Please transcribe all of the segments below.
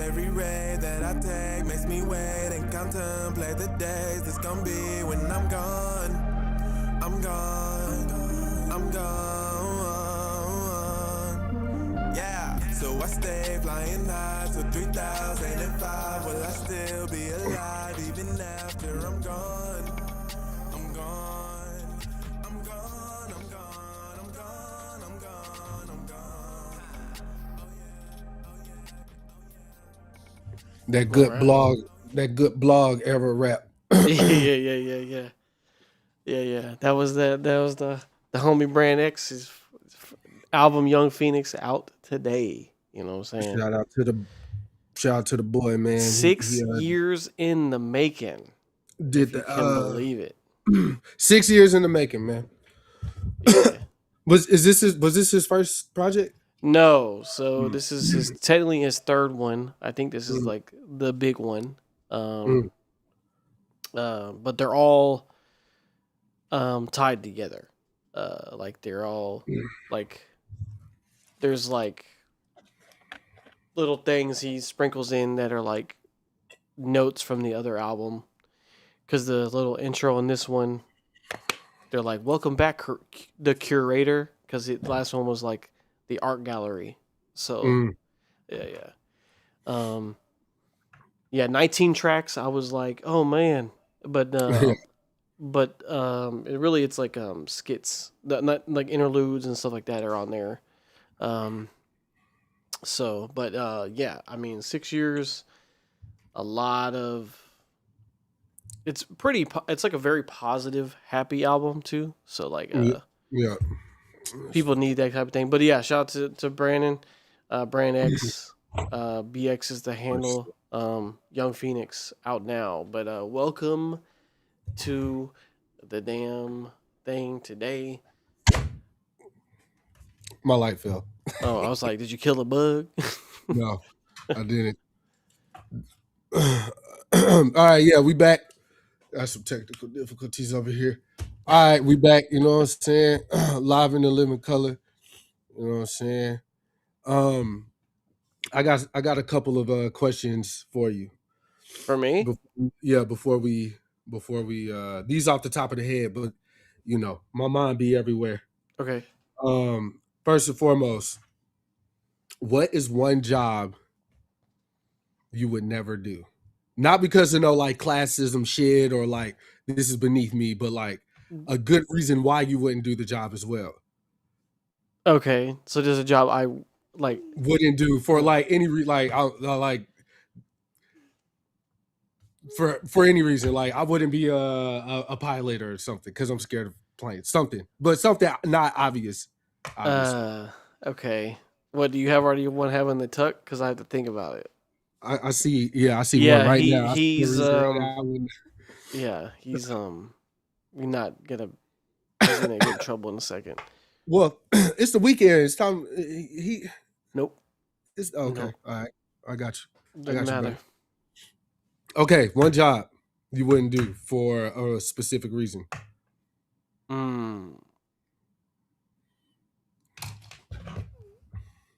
every ray that I take makes me wait and contemplate the days that's gonna be when I'm gone. I'm gone. I'm gone. Yeah. So I stay flying high till 3005. Will I still be alive even after I'm gone? I'm gone. I'm gone. I'm gone. I'm gone. I'm gone. I'm gone. That All good right. blog, that good blog era rap. Yeah. That was the homie Brand X's album Young Phoenix out today. You know what I'm saying? Shout out to the boy, man. He 6 years in the making, did if you the can believe it. 6 years in the making, man. Yeah. Was this his first project? No, so this is his technically his third one. I think this is Mm, like the big one. mm, But they're all tied together. Like they're all mm. like there's like little things he sprinkles in that are like notes from the other album. Because the little intro in this one, they're like, "Welcome back, the curator," because the last one was like the art gallery. So Mm. yeah. Yeah, 19 tracks. I was like, oh man, but it's like skits, not like interludes and stuff like that are on there. Um, yeah, I mean, 6 years, a lot of. It's pretty. It's like a very positive, happy album too. So like, Yeah. Yeah. people need that type of thing. But yeah, shout out to Brandon, Brand X, BX is the handle. Young Phoenix out now. But welcome to the damn thing today. My light fell. Oh, I was like, did you kill a bug? No, I didn't. All right, yeah, we back. Got some technical difficulties over here. All right, we back. You know what I'm saying? Live in the living color. You know what I'm saying? Um, I got a couple of questions for you. For me? Yeah, before we these off the top of the head, but my mind be everywhere. Okay. First and foremost, what is one job you would never do? Not because of no like classism shit or like this is beneath me, but like a good reason why you wouldn't do the job as well. Okay. So there's a job I like. Wouldn't do for like any like I like for any reason. Like I wouldn't be a pilot or something because I'm scared of planes. Something, but something not obvious. Obviously, Okay. What do you have already one having the tuck? Because I have to think about it. I see. Yeah, I see one Yeah, right now. I see the he's reason right now. I wouldn't. yeah, he's you're not gonna he's gonna get in trouble in a second. Well, it's the weekend. It's time. He. Nope. It's okay. No. All right. I got you. I Doesn't got you, matter. buddy. Okay, one job you wouldn't do for a specific reason.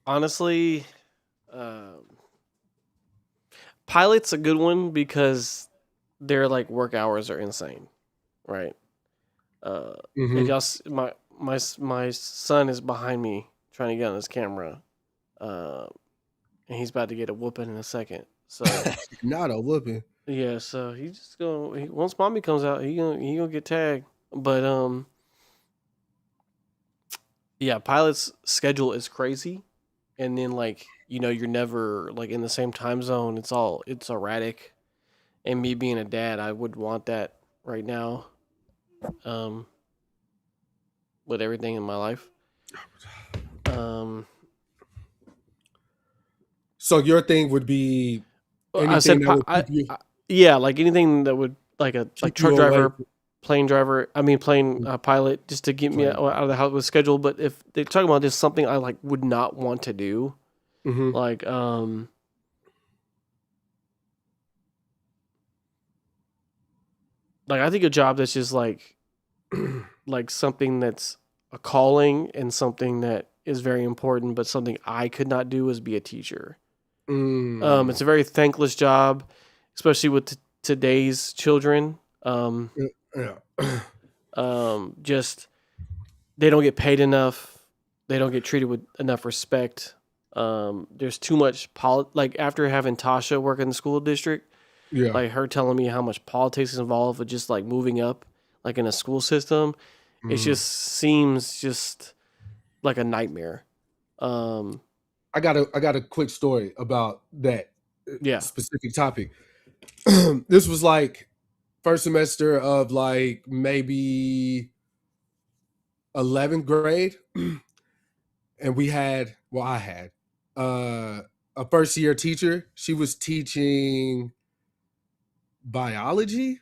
Honestly, pilot's a good one because their like work hours are insane, right? If y'all, my son is behind me trying to get on his camera, and he's about to get a whooping in a second. So Not a whooping. yeah, so he's just going. Once mommy comes out, he gonna get tagged. But yeah, pilot's schedule is crazy, and then like you're never like in the same time zone. It's erratic, and me being a dad, I would want that right now. With everything in my life. So your thing would be I said, anything that would yeah, like anything that would like keep truck you away driver, plane driver. I mean, plane pilot, just to get me out of the house with schedule. But if they're talking about this, something I like would not want to do, like I think a job that's just like something that's a calling and something that is very important, but something I could not do is be a teacher. It's a very thankless job, especially with today's children. Yeah. Just they don't get paid enough. They don't get treated with enough respect. There's too much like after having Tasha work in the school district, Yeah. like her telling me how much politics is involved with just like moving up, like in a school system, it just seems just like a nightmare. I got a quick story about that Yeah. specific topic. This was like first semester of like maybe 11th grade, and I had a first year teacher. She was teaching biology,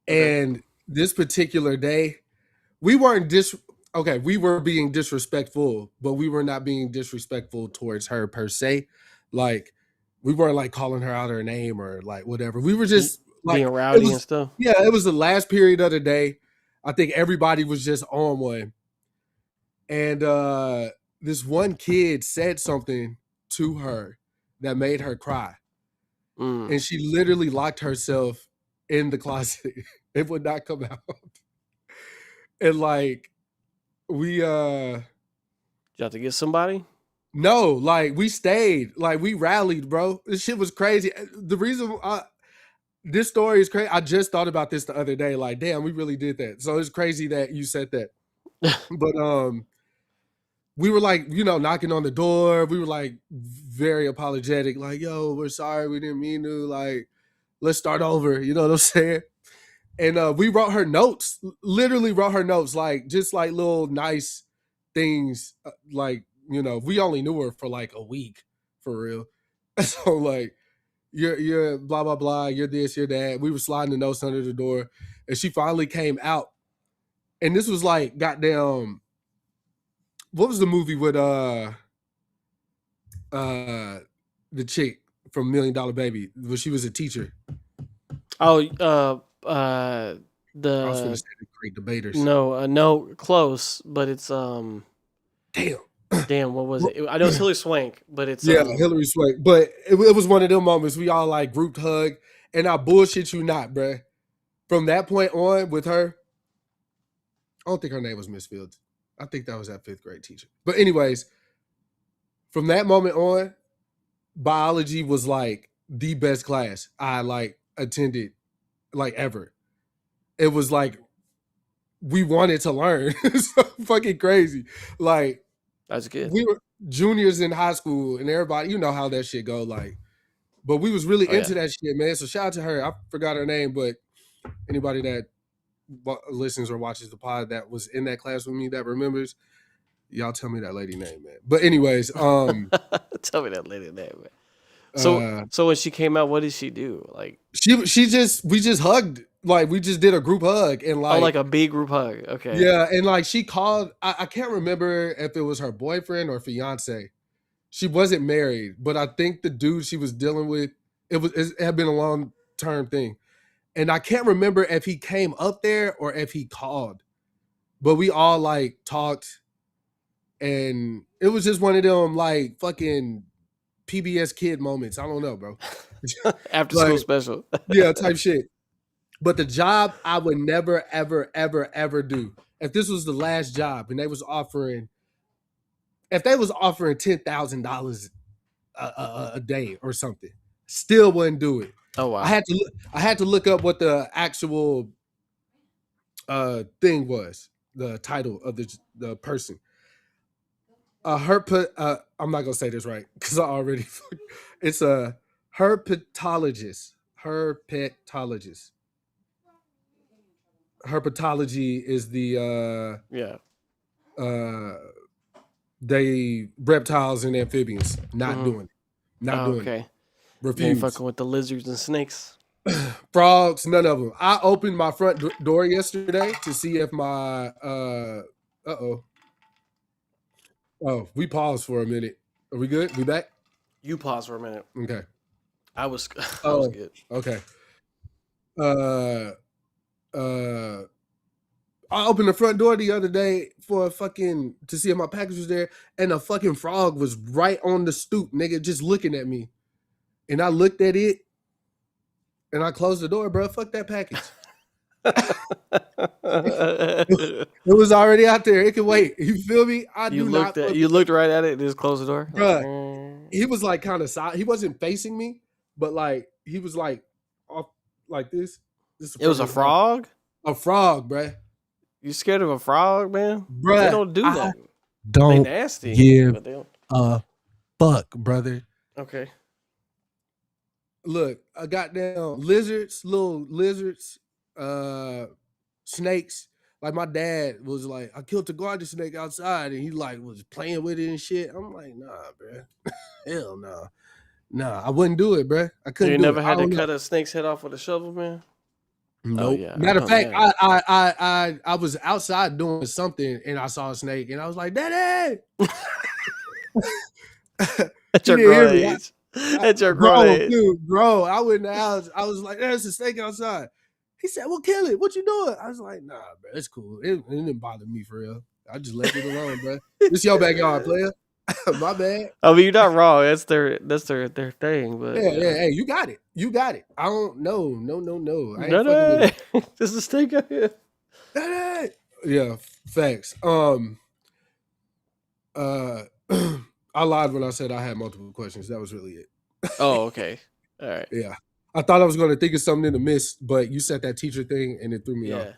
and this particular day, we weren't we were being disrespectful, but we were not being disrespectful towards her per se. Like we weren't like calling her out her name or like whatever. We were just like being rowdy and stuff. Yeah, it was the last period of the day. I think everybody was just on one. And this one kid said something to her that made her cry. And she literally locked herself in the closet. It would not come out. And like we You have to get somebody? No, like we stayed, like we rallied, bro. This shit was crazy. The reason this story is crazy. I just thought about this the other day. Like, damn, we really did that. So it's crazy that you said that. But we were like, knocking on the door. We were like very apologetic, like, yo, we're sorry, we didn't mean to, like, let's start over. You know what I'm saying? And we wrote her notes, literally wrote her notes, like just like little nice things. Like, we only knew her for like a week, for real. So like, you're blah blah blah, you're this, you're that. We were sliding the notes under the door, and she finally came out. And this was like goddamn. What was the movie with the chick from $1 Million Baby, where she was a teacher? Oh, I was gonna the say The Great Debaters. no, close, but it's Damn, what was it? I know it's Hilary Swank, but it's Hillary Swank. But it was one of them moments we all like grouped hug, and I bullshit you not, bruh. From that point on with her, I don't think her name was Miss Fields. I think that was that 5th grade teacher. But anyways, from that moment on, biology was like the best class I like attended like ever. It was like we wanted to learn. It's so fucking crazy. Like, that's good. we were juniors in high school, and everybody, you know how that shit go. Like, but we was really into that shit, man. So shout out to her. I forgot her name, but anybody that listens or watches the pod that was in that class with me that remembers, y'all tell me that lady name, man. But anyways, tell me that lady name, man. So when she came out, what did she do? Like we just hugged, like we just did a group hug, and like a big group hug. Okay. Yeah, and like she called, I can't remember if it was her boyfriend or fiance. She wasn't married, but I think the dude she was dealing with, it had been a long-term thing. And I can't remember if he came up there or if he called. But we all like talked, and it was just one of them like fucking PBS kid moments. I don't know, bro. After school special. Yeah, type shit. But the job I would never, ever, ever, ever do. If this was the last job and they was offering $10,000 a day or something, still wouldn't do it. Oh wow. I had to look up what the actual thing was, the title of the person. I'm not gonna say this right because I already. It's a herpetologist. Herpetologist. Herpetology is the they reptiles and amphibians. Not doing it. Not doing it. Refuse. You ain't fucking with the lizards and snakes. Frogs, none of them. I opened my front door yesterday to see if my Oh, we paused for a minute. Are we good? We back? You pause for a minute. Okay. I was good. Okay. I opened the front door the other day for to see if my package was there, and a fucking frog was right on the stoop, nigga, just looking at me. And I looked at it, and I closed the door, bro. Fuck that package. It was already out there. It can wait. You feel me? You looked right at it and just closed the door? Bruh, he was like kind of side. He wasn't facing me, but like he was like off like this. It was a frog? A frog, bruh. You scared of a frog, man? Bruh, they don't do that. Don't they nasty. give But they don't. a fuck, brother. Okay. Look, I got down little lizards, snakes. Like my dad was like, I killed a garden snake outside, and he like was playing with it and shit. I'm like, nah, bruh. Hell no. Nah, I wouldn't do it, bruh. I couldn't. You do never it. had to cut a snake's head off with a shovel, man? Nope. Oh, yeah. Matter of fact, I was outside doing something and I saw a snake and I was like, Daddy. At your grown age. At your grown age. Dude, bro, I went in the house. I was like, there's a snake outside. He said, well, kill it. What you doing? I was like, nah, bro, it's cool. It didn't bother me for real. I just left it alone, bro. This your backyard, player. My bad. I mean, you're not wrong. That's their thing. But yeah. Hey, you got it. I don't know. No. I ain't no. fucking with it. There's a snake out here. Yeah, facts. I lied when I said I had multiple questions. That was really it. Oh, okay. All right. Yeah. I thought I was going to think of something to miss, but you said that teacher thing and it threw me off.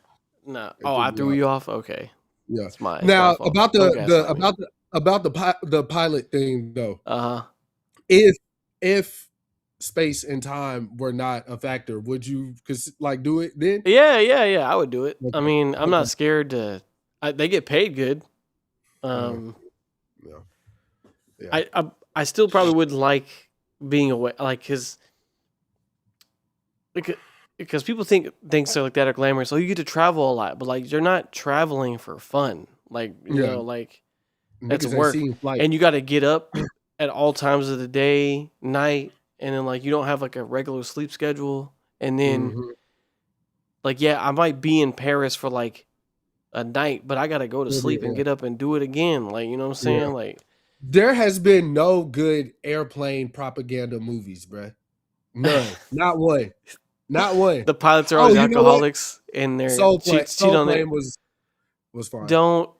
No. Oh, I threw you off? Okay. Yeah. It's my fault. About the pilot thing though. Uh-huh. If space and time were not a factor, would you do it then? Yeah, I would do it. Okay. I mean, I'm not scared to they get paid good. Yeah. I still probably wouldn't like being away, like because people think things like that are glamorous. So you get to travel a lot, but like you're not traveling for fun. Like you know, like that's work, and you got to get up at all times of the day, night, and then like you don't have like a regular sleep schedule, and then like I might be in Paris for like a night, but I got to go to sleep and get up and do it again. Like you know what I'm saying? Like there has been no good airplane propaganda movies, bruh. None. Not one. Not one. The pilots are always alcoholics, and they're cheat on it. Was fine. Don't.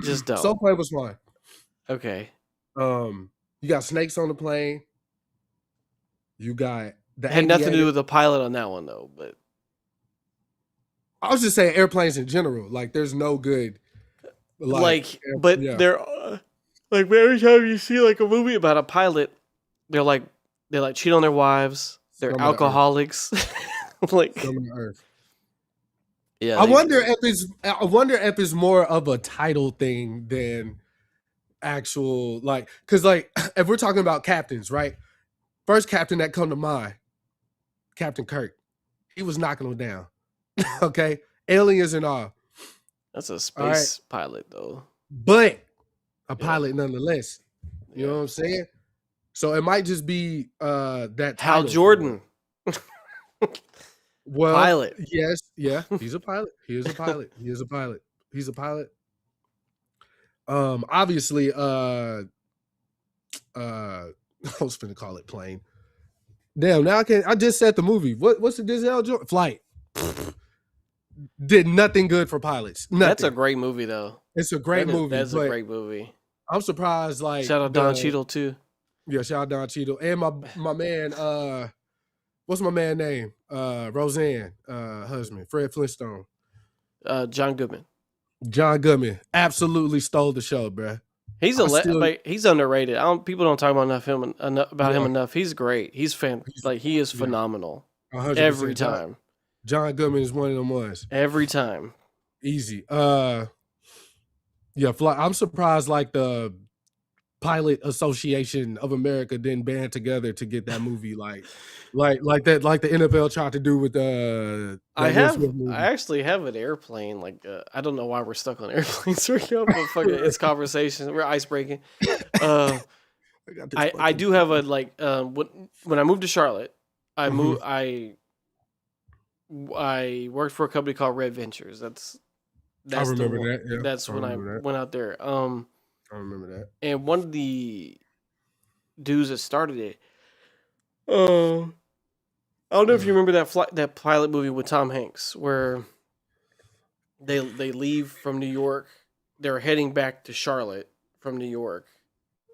Soul Plane was fine. Okay. You got snakes on the plane. You got it had nothing to do with the pilot on that one though, but I was just saying airplanes in general. Like, there's no good. They're like every time you see like a movie about a pilot, they cheat on their wives. They're alcoholics. Like Scum of the earth. Yeah. I wonder if it's more of a title thing than actual because if we're talking about captains, right? First captain that come to mind, Captain Kirk. He was knocking them down. Okay, aliens and all. That's a space pilot though. But a pilot nonetheless. You know what I'm saying? So it might just be that Hal Jordan. Well, pilot. Yes, yeah, he's a pilot. He is a pilot. He's a pilot. Obviously, I was finna call it plane. Damn, now I just said the movie. What's the Denzel Jordan Flight? Did nothing good for pilots. Nothing. That's a great movie though. It's a great movie. That's a great movie. I'm surprised. Like, shout out Don Cheadle too. Yeah, shout out Don Cheadle and my man. What's my man name? Roseanne, husband, Fred Flintstone. John Goodman. John Goodman absolutely stole the show, bruh. He's he's underrated. People don't talk about him enough. He's great. He is phenomenal 100%. Every time. John Goodman is one of them ones. Every time. Easy. I'm surprised like the Pilot Association of America didn't band together to get that movie like that, like the NFL tried to do with I actually have an airplane. Like I don't know why we're stuck on airplanes right now, but fuck it, it's conversation. We're icebreaking. I do have a when I moved to Charlotte, I moved. I worked for a company called Red Ventures. I That's the remember one. that. Yeah, That's I when I remember that. went out there. I remember that. And one of the dudes that started it. Um, I don't know if you remember that pilot movie with Tom Hanks, where they leave from New York. They're heading back to Charlotte from New York.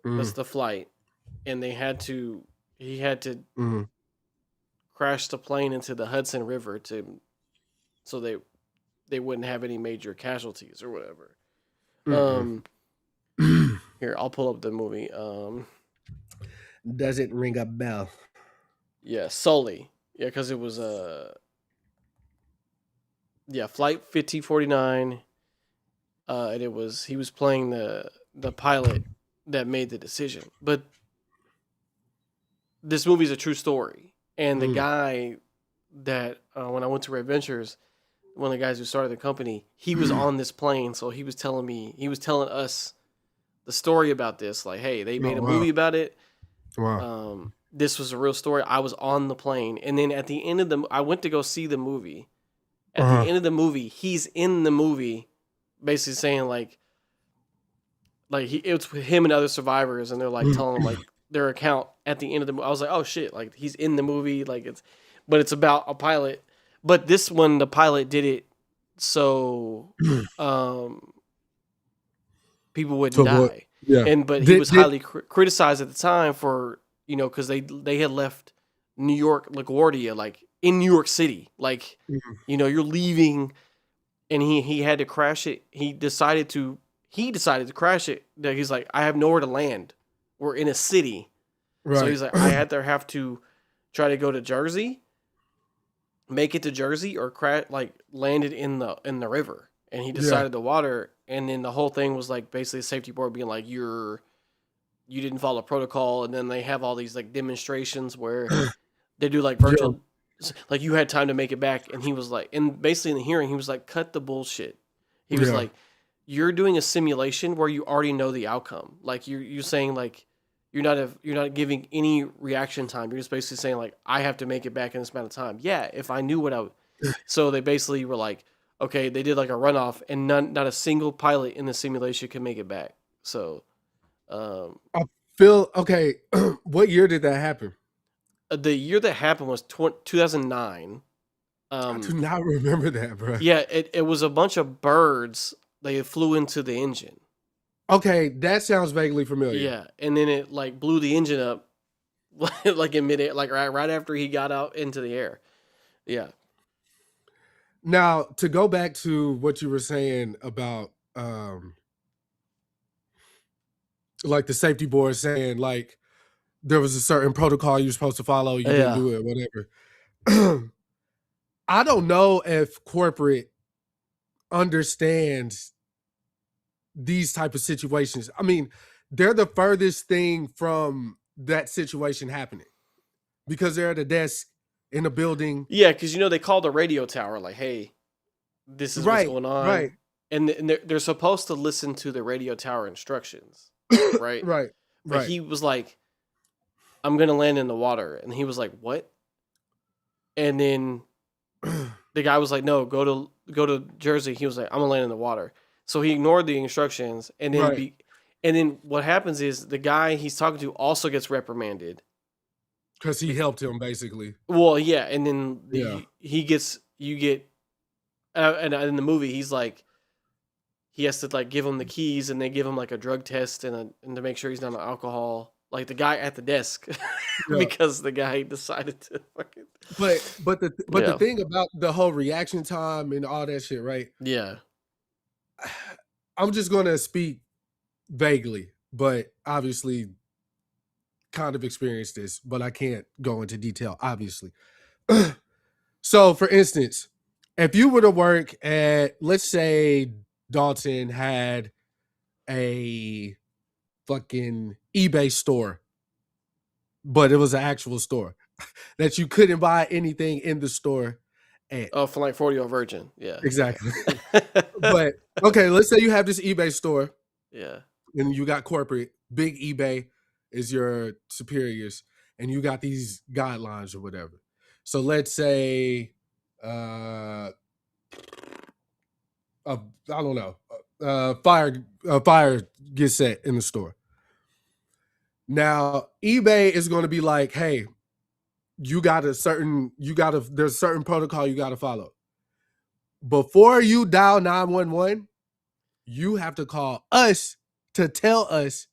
That's Mm, the flight, and he had to mm, crash the plane into the Hudson River so they wouldn't have any major casualties or whatever. mm, Um, Here, I'll pull up the movie. Doesn't ring a bell. Yeah, Sully. Yeah, because it was Flight 1549. And he was playing the pilot that made the decision. But this movie's a true story, and the Mm. guy that when I went to Red Ventures, one of the guys who started the company, he was on this plane, so he was telling us the story about this. Like, hey, they made Oh a wow, movie about it. wow. This was a real story. I was on the plane, and then at the end of I went to go see the movie. At the Uh-huh. end of the movie, he's in the movie, basically saying it's him and other survivors, and they're like telling him like their account at the end of the movie. I was like, oh shit, like he's in the movie, but it's about a pilot. But this one, the pilot did it so um, people wouldn't So what? die, Yeah. but he Did was highly criticized at the time for because they had left New York LaGuardia like in New York City, like Mhm. you're leaving, and he had to crash it. He decided to crash it. That he's like, I have nowhere to land. We're in a city, so Right. he's like, I have to try to go to Jersey, make it to Jersey, or landed in the river. And he Yeah. decided the water, and then the whole thing was like basically a safety board being like, you didn't follow protocol, and then they have all these like demonstrations where they do like Yeah. virtual, like you had time to make it back, and he was like, and basically in the hearing he was like, cut the bullshit. He was Yeah. like, you're doing a simulation where you already know the outcome. Like you're saying like you're not giving any reaction time. You're just basically saying like I have to make it back in this amount of time. Yeah, if I knew what I would. So they basically were like, okay, they did like a runoff, and not a single pilot in the simulation could make it back. So I feel okay. What year did that happen? the year that happened was 2009. I do not remember that, bro. Yeah, it was a bunch of birds. They flew into the engine. Okay, that sounds vaguely familiar. Yeah, and then it like blew the engine up, like in midair, like right after he got out into the air. Yeah. Now, to go back to what you were saying about like the safety board saying like there was a certain protocol you're supposed to follow, you didn't Yeah. do it, whatever. I don't know if corporate understands these type of situations. I mean, they're the furthest thing from that situation happening because they're at a desk in a building. Yeah, because they call the radio tower like, "Hey, this is what's Right, going on," right, and they're supposed to listen to the radio tower instructions, right? right, But right. he was like, "I'm gonna land in the water," and he was like, "What?" And then the guy was like, "No, go to Jersey." He was like, "I'm gonna land in the water." So he ignored the instructions, and then Right. and then what happens is the guy he's talking to also gets reprimanded. Because he helped him basically. Well, yeah, and then Yeah. you get and in the movie he's like he has to like give him the keys, and they give him like a drug test and to make sure he's not on alcohol. Like the guy at the desk, Yeah. because the guy decided to fucking But the Yeah. thing about the whole reaction time and all that shit, right? yeah. I'm just gonna speak vaguely, but obviously kind of experienced this, but I can't go into detail, obviously. So for instance, if you were to work at, let's say Dalton had a fucking eBay store, but it was an actual store that you couldn't buy anything in the store at. Oh, for like 40 Virgin. Yeah. Exactly. But okay, let's say you have this eBay store yeah. and you got corporate, big eBay is your superiors, and you got these guidelines or whatever. So let's say I don't know, fire gets set in the store. Now eBay is going to be like, hey, there's a certain protocol you got to follow. Before you dial 911, you have to call us to tell us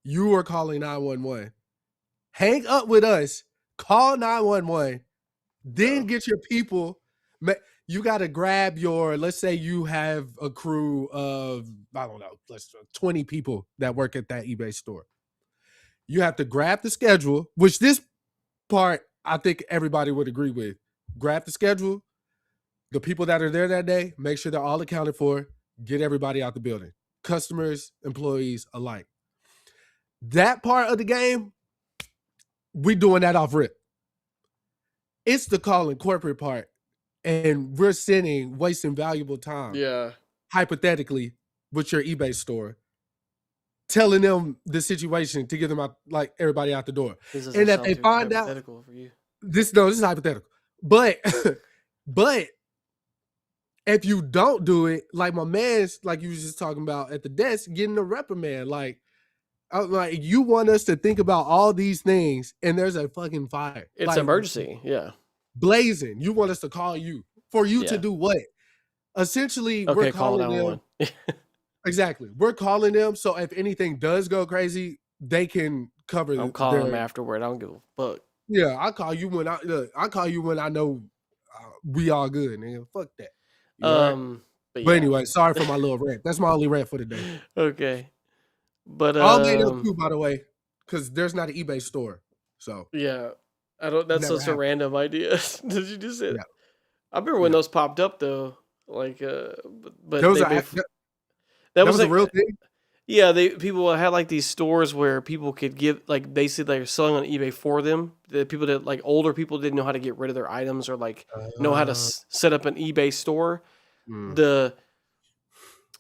you are calling 911. Hang up with us, call 911, then get your people. You got to grab let's say you have a crew of, I don't know, 20 people that work at that eBay store. You have to grab the schedule, which this part I think everybody would agree with. Grab the schedule, the people that are there that day, make sure they're all accounted for, get everybody out the building. Customers, employees alike. That part of the game, we doing that off rip. It's the calling corporate part, and we're wasting valuable time. Yeah. Hypothetically, with your eBay store, telling them the situation to get them out, like everybody out the door. And if they find out, for you. this is hypothetical. But if you don't do it, like my man's, like you was just talking about at the desk, getting a reprimand, like you want us to think about all these things, and there's a fucking fire. It's like, an emergency, yeah. Blazing. You want us to call you for you to do what? Essentially, we're calling them. Exactly. We're calling them, so if anything does go crazy, they can cover. I'm calling them afterward. I don't give a fuck. Yeah, I call you when I know we all good, nigga. Fuck that. But anyway, sorry for my little rant. That's my only rant for the day. Okay. But all made up too, by the way, because there's not an eBay store. So yeah, I don't. That's such a random idea. Did you just say? Yeah. I remember when those popped up though. Like, but that was a real thing. Yeah, people had like these stores where people could give, like, basically they're selling on eBay for them. The people that, like, older people didn't know how to get rid of their items or like know how to set up an eBay store.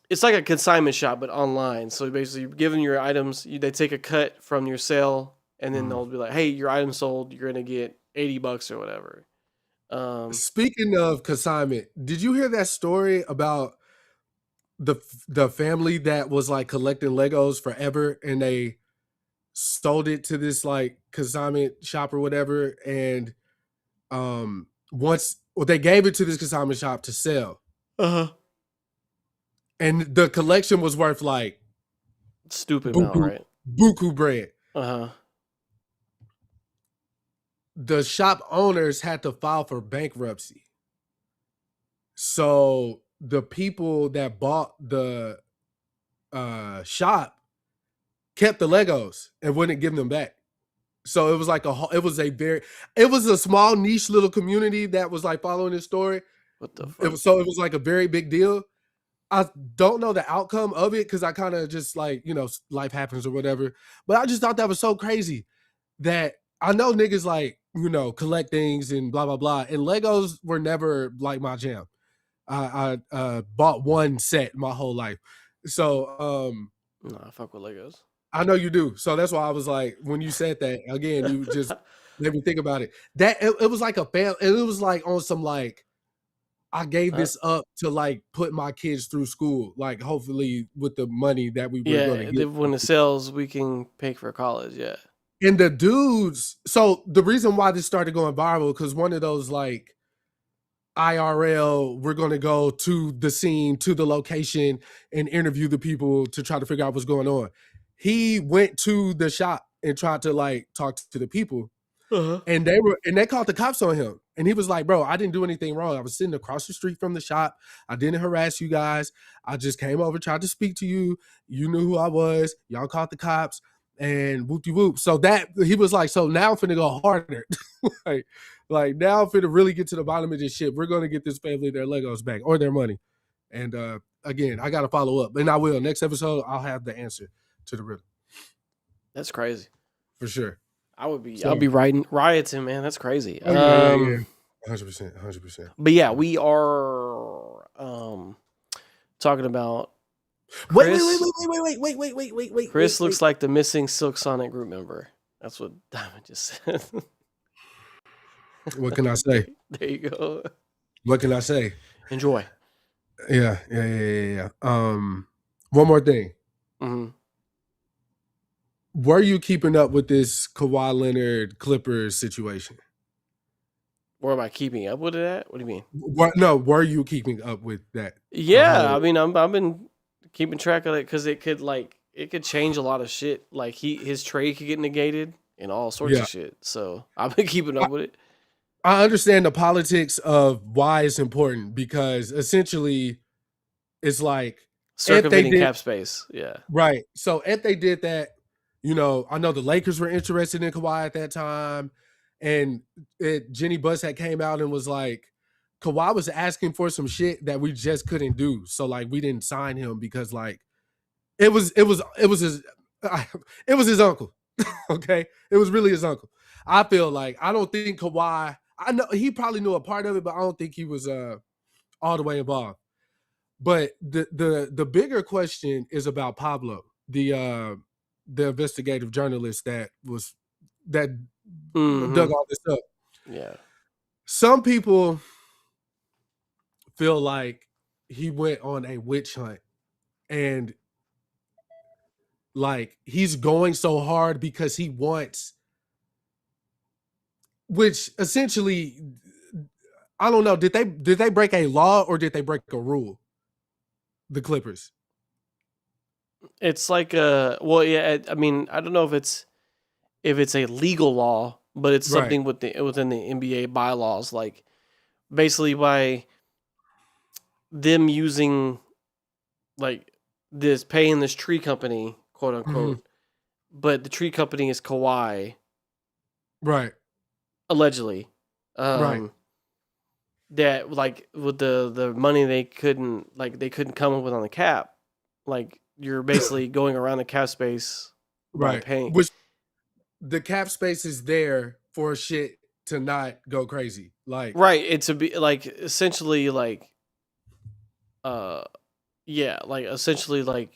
It's like a consignment shop but online. So basically, you're giving your items, they take a cut from your sale, and then they'll be like, "Hey, your item sold. You're gonna get $80 or whatever." Speaking of consignment, did you hear that story about the family that was like collecting Legos forever, and they sold it to this like consignment shop or whatever, and they gave it to this consignment shop to sell. And the collection was worth like stupid amount, right? Buku bread. The shop owners had to file for bankruptcy. So the people that bought the shop kept the Legos and wouldn't give them back. So it was like it was a small niche little community that was like following this story. What the fuck? It was like a very big deal. I don't know the outcome of it because I kind of just like, life happens or whatever. But I just thought that was so crazy that I know niggas like, collect things and blah, blah, blah. And Legos were never like my jam. I bought one set my whole life. So no, I fuck with Legos. I know you do. So that's why I was like, when you said that, again, you just made me think about it. That it was like a family, and it was like on some like, I gave this up to like put my kids through school, like hopefully with the money that we were going to get. When it sells, we can pay for college. Yeah. And the dudes, so the reason why this started going viral, because one of those like IRL, we're going to go to the scene, to the location and interview the people to try to figure out what's going on. He went to the shop and tried to like talk to the people. And they called the cops on him. And he was like, "Bro, I didn't do anything wrong. I was sitting across the street from the shop. I didn't harass you guys. I just came over, tried to speak to you. You knew who I was. Y'all called the cops and whoop-de-whoop." So that he was like, "So now I'm finna go harder." like now I'm finna really get to the bottom of this shit. We're gonna get this family their Legos back or their money. And again, I gotta follow up. And I will. Next episode, I'll have the answer to the riddle. That's crazy. For sure. I'll be rioting, man. That's crazy. 100%. But yeah, we are talking about Chris. Wait. Chris looks like the missing Silk Sonic group member. That's what Diamond just said. What can I say? There you go. What can I say? Enjoy. Yeah. One more thing. Hmm. Were you keeping up with this Kawhi Leonard Clippers situation? Where am I keeping up with it at? What do you mean? Were you keeping up with that? The Yeah, I whole mean, I've been keeping track of it because it could change a lot of shit. Like his trade could get negated and all sorts yeah. of shit. So I've been keeping I, up with it. I understand the politics of why it's important because essentially it's like if they Circumventing did cap space. Yeah. right. So if they did that, I know the Lakers were interested in Kawhi at that time, and Jenny Buss had came out and was like, Kawhi was asking for some shit that we just couldn't do. So like we didn't sign him because like it was his it was his uncle. Okay. It was really his uncle. I feel like I don't think Kawhi, I know he probably knew a part of it, but I don't think he was all the way involved. But the bigger question is about Pablo, the investigative journalist that Hmm. dug all this up. Yeah. Some people feel like he went on a witch hunt and like he's going so hard because he wants, which essentially I don't know, did they break a law or did they break a rule? The Clippers. It's like well, yeah. I mean, I don't know if it's a legal law, but it's Right. something within the NBA bylaws. Like basically by them using like this paying this tree company, quote Mhm. unquote, but the tree company is Kawhi, Right. allegedly. Right. Um, that like with the money they couldn't come up with on the cap, like you're basically going around the cap space by Right. paying. Which the cap space is there for shit to not go crazy. Like, Right, it's a be like essentially like uh yeah, like essentially like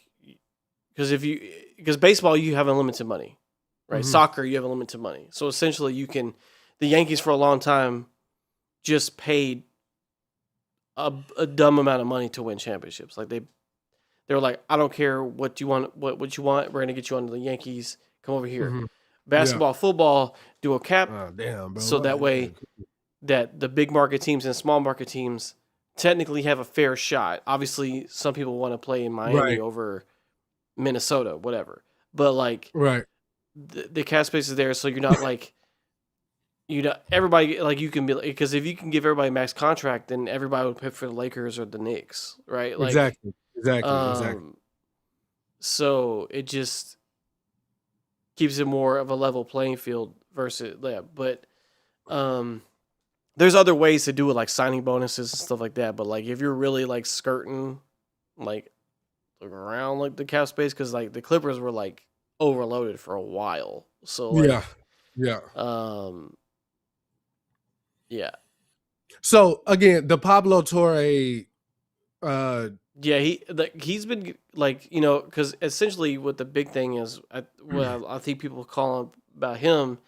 because baseball you have unlimited money, right? mhm, Soccer you have unlimited money, so essentially you can. The Yankees for a long time just paid a dumb amount of money to win championships. Like they were like, I don't care what you want, what you want. We're gonna get you onto the Yankees. Come over here. mhm. Yeah. Basketball, football, do a cap Oh, damn, bro. so that way that the big market teams and small market teams technically have a fair shot. Obviously, some people want to play in Miami Right. over Minnesota, whatever. But like Right. the cap space is there, so you're not like everybody like you can be because if you can give everybody max contract, then everybody would pick for the Lakers or the Knicks, right? Like, Exactly. Exactly. um, so it just keeps it more of a level playing field versus yeah. But um, there's other ways to do it, like signing bonuses and stuff like that. But like if you're really like skirting like around like the cap space, because like the Clippers were like overloaded for a while, so Yeah. like Yeah. um, yeah. So again, the Pablo Torre uh Yeah, he's been like because essentially what the big thing is, what I think people call about him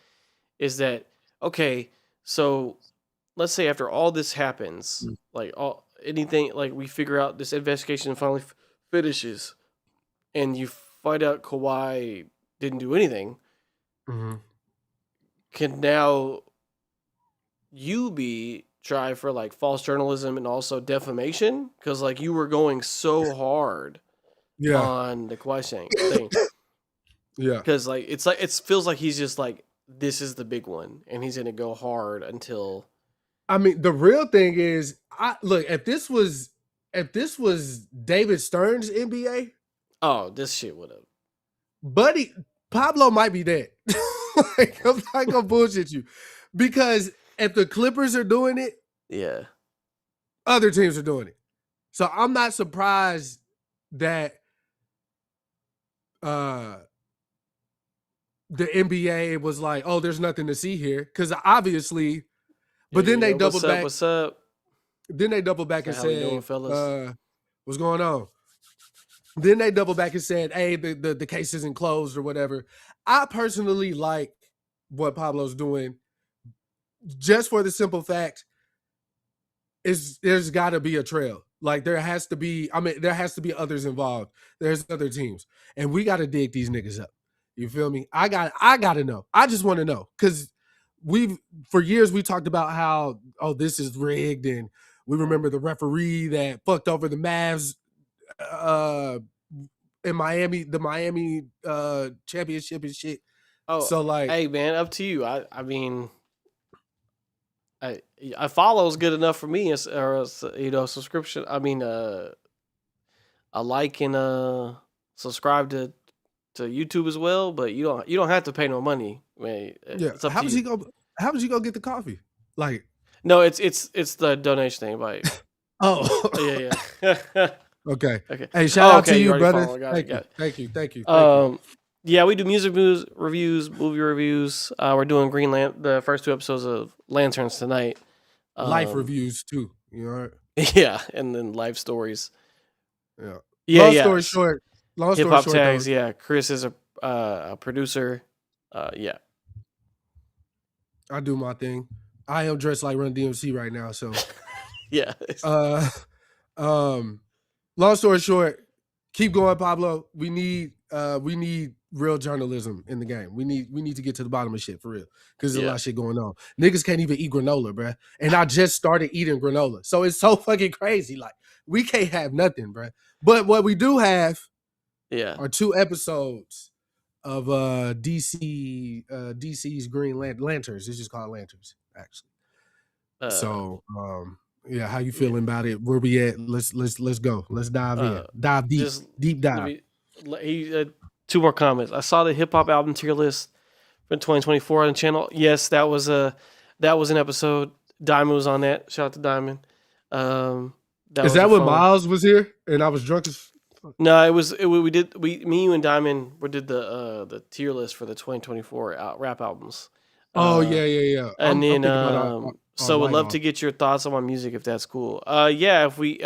is that okay, so let's say after all this happens, like all anything like we figure out this investigation finally finishes, and you find out Kawhi didn't do anything, mhm. can now you be tried for like false journalism and also defamation because like you were going so hard Yeah. on the Kawhi thing. Yeah. Because like it feels like he's just like this is the big one, and he's gonna go hard until. I mean, the real thing is, I look, if this was David Stern's NBA, Oh, this shit would have. buddy, Pablo might be dead. Like, I'm not gonna bullshit you. Because if the Clippers are doing it, Yeah. other teams are doing it. So I'm not surprised that uh the NBA was like, oh, there's nothing to see here. Because obviously, but then they What's doubled up? back. What's up? Then they doubled back and How we doing, said, fellas? what's going on? Then they doubled back and said, hey, the case isn't closed or whatever. I personally like what Pablo's doing just for the simple fact is there's got to be a trail. Like there has to be, there has to be others involved. There's other teams. And we gotta dig these niggas up. You feel me? I gotta know. I just want to know. Cause for years we talked about how, oh, this is rigged, and we remember the referee that fucked over the Mavs in Miami, the Miami championship and shit. Oh, So like, hey man, up to you. I mean, I follow is good enough for me, or subscription. I mean, a like and subscribe to YouTube as well. But you don't have to pay no money. Man, yeah. it's up How to was you. he go? How was he gonna get the coffee? Like, No, it's the donation thing. Like, oh, yeah. okay. Okay. Hey, shout out okay, to you, already brother. following, got it. Thank you. Yeah, we do music reviews, movie reviews. We're doing the first 2 episodes of Lanterns tonight. Life reviews too. You know. Yeah, and then life stories. Yeah. Yeah, Long yeah. story short. Hip hop tags. Though, yeah, Chris is a producer. Yeah. I do my thing. I am dressed like Run DMC right now, so yeah. Long story short, keep going, Pablo. We need real journalism in the game. We need to get to the bottom of shit for real, because there's a lot of shit going on. Niggas can't even eat granola, bruh. And I just started eating granola, so it's so fucking crazy. Like, we can't have nothing, bruh. But what we do have, are 2 episodes of DC's Green Lanterns. It's just called Lanterns, actually. So yeah, how you feeling about it? Where we at? Let's go. Let's dive in. Dive deep. Deep dive. 2 more comments. I saw the hip hop album tier list for 2024 on the channel. Yes, that was an episode. Diamond was on that. Shout out to Diamond. Is that when Miles was here and I was drunk as fuck? No, me, you, and Diamond did the tier list for the 2024 rap albums. Oh yeah. And then so would love to get your thoughts on my music if that's cool. Yeah, if we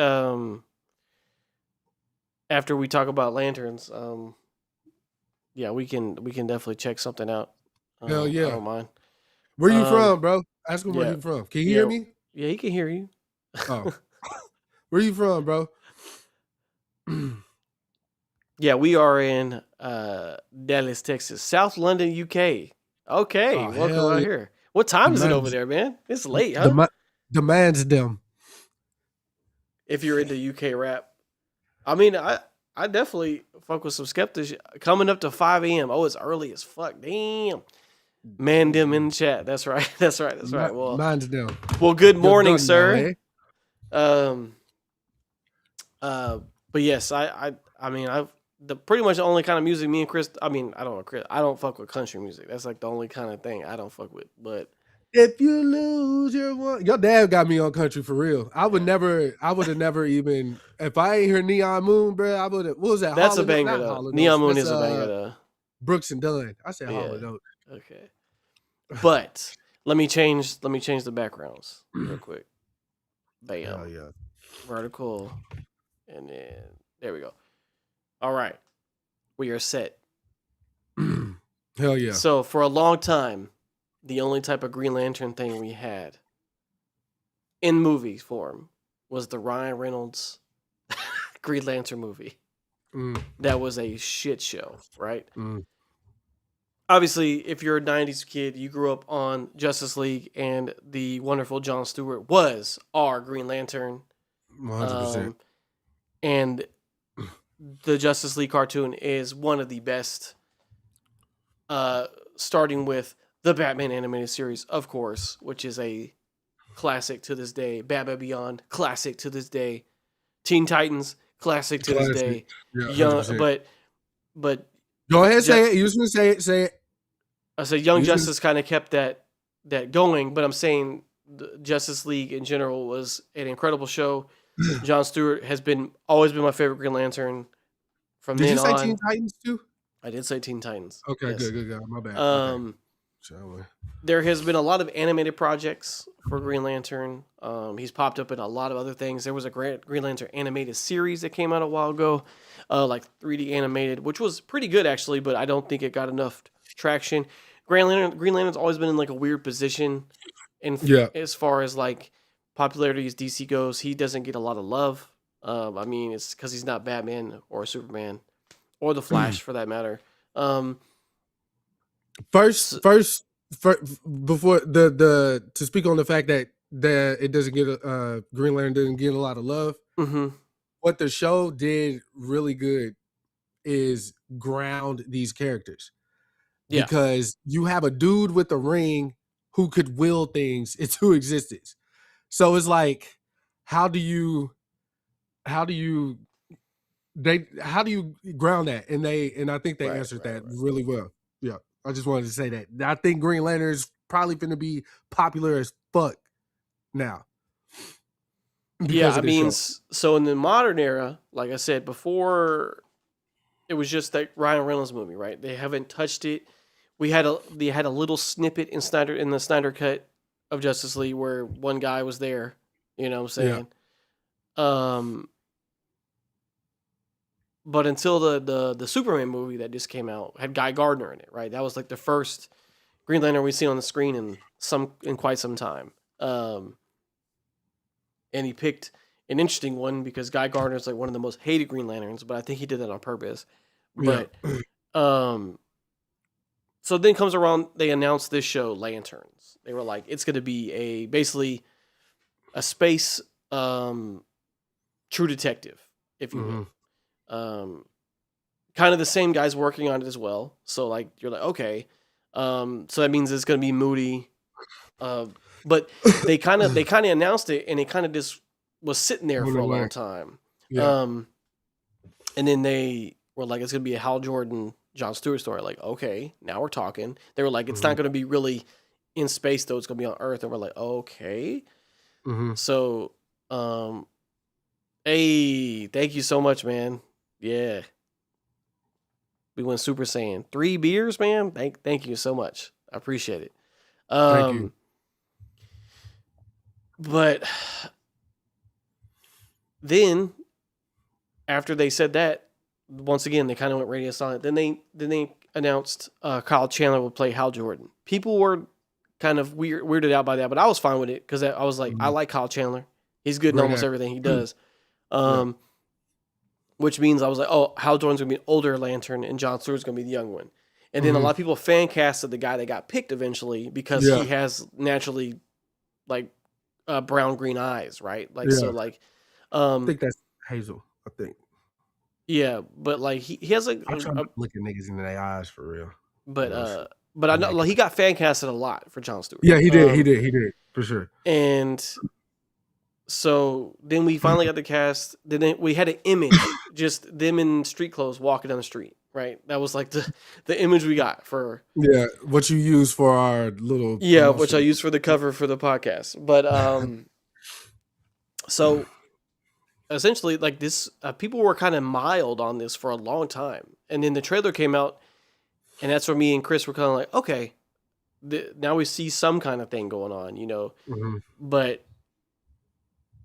after we talk about Lanterns, yeah, we can definitely check something out. Hell yeah. I don't mind. Where you from, bro? Ask him where you from. Can you hear me? Yeah, he can hear you. Oh. Where you from, bro? Yeah, we are in Dallas, Texas. South London, UK. Okay, welcome out here. What time is it over there, man? It's late, huh? Demands them. If you're into UK rap. I mean, I definitely fuck with some skeptics. Coming up to 5 a.m. Oh, it's early as fuck. Damn. Man, them in the chat. That's right. Well, mine's them. Well, good morning, sir. But yes, I mean, pretty much the only kind of music me and Chris. I mean, I don't fuck with country music. That's like the only kind of thing I don't fuck with. But if you lose your dad got me on country for real. I would have never even, if I ain't hear Neon Moon, bro. I would have. What was that? That's a banger though. Neon Moon is a banger though. Brooks and Dunn. I said Hall & Oates. Okay, but let me change the backgrounds real quick. Bam. Oh yeah. Vertical, and then there we go. All right, we are set. Hell yeah. So for a long time, the only type of Green Lantern thing we had in movie form was the Ryan Reynolds Green Lantern movie. That was a shit show, right? Obviously, if you're a 90s kid, you grew up on Justice League, and the wonderful Jon Stewart was our Green Lantern. 100%. And the Justice League cartoon is one of the best, starting with the Batman animated series, of course, which is a classic to this day. Batman Beyond, classic to this day. Teen Titans, classic to this day. Yeah, but go ahead, say it. You just want to say it. I said Young Justice kind of kept that going, but I'm saying the Justice League in general was an incredible show. Jon Stewart has always been my favorite Green Lantern. From then on. Did you say Teen Titans too? I did say Teen Titans. Okay, yes. Good. My bad. There has been a lot of animated projects for Green Lantern. He's popped up in a lot of other things. There was a Green Lantern animated series that came out a while ago, like 3D animated, which was pretty good actually, but I don't think it got enough traction. Green Lantern's always been in like a weird position, and as far as like popularity as DC goes, he doesn't get a lot of love I mean, it's because he's not Batman or Superman or the Flash for that matter. First, before the to speak on the fact that it doesn't get Green Lantern doesn't get a lot of love. Mm-hmm. What the show did really good is ground these characters, because you have a dude with a ring who could will things into existence. So it's like, how do you ground that? And I think they answered that really well. Yeah, I just wanted to say that. I think Green Lantern is probably going to be popular as fuck now. Yeah, I mean, so in the modern era, like I said before, it was just that Ryan Reynolds movie, right? They haven't touched it. They had a little snippet in the Snyder cut of Justice League where one guy was there. You know what I'm saying? Yeah. But until the Superman movie that just came out had Guy Gardner in it, right? That was like the first Green Lantern we see on the screen in quite some time. And he picked an interesting one because Guy Gardner is like one of the most hated Green Lanterns, but I think he did that on purpose. But so then comes around, they announced this show, Lanterns. They were like, it's going to be basically a space True Detective, if you will. Kind of the same guys working on it as well. So like you're like, okay, so that means it's going to be moody. But they kind of announced it, and it kind of just was sitting there for a long time. Yeah. And then they were like, it's going to be a Hal Jordan, John Stewart story. Like, okay, now we're talking. They were like, it's not going to be really in space though. It's going to be on Earth. And we're like, okay. So, hey, thank you so much, man. Yeah. We went Super Saiyan. 3 beers, man. Thank you so much. I appreciate it. Thank you. But then, after they said that, once again they kind of went radio silent. Then they announced Kyle Chandler would play Hal Jordan. People were kind of weirded out by that, but I was fine with it because I was like, I like Kyle Chandler. He's good in almost everything he does. Which means I was like, oh, Hal Jordan's gonna be an older Lantern and John Stewart's gonna be the young one. And then a lot of people fan casted the guy that got picked eventually because he has naturally like brown green eyes, right? Like so, like I think that's Hazel. I think. Yeah, but like he has like I'm trying to look at niggas in their eyes for real. But I know like, he got fan casted a lot for John Stewart. Yeah, he did. He did for sure. And so then we finally got the cast. Then we had an image, just them in street clothes walking down the street. Right, that was like the image we got for what you use for our little promotion. Which I used for the cover for the podcast. But so essentially, like this, people were kind of mild on this for a long time, and then the trailer came out, and that's where me and Chris were kind of like, okay, now we see some kind of thing going on, you know, but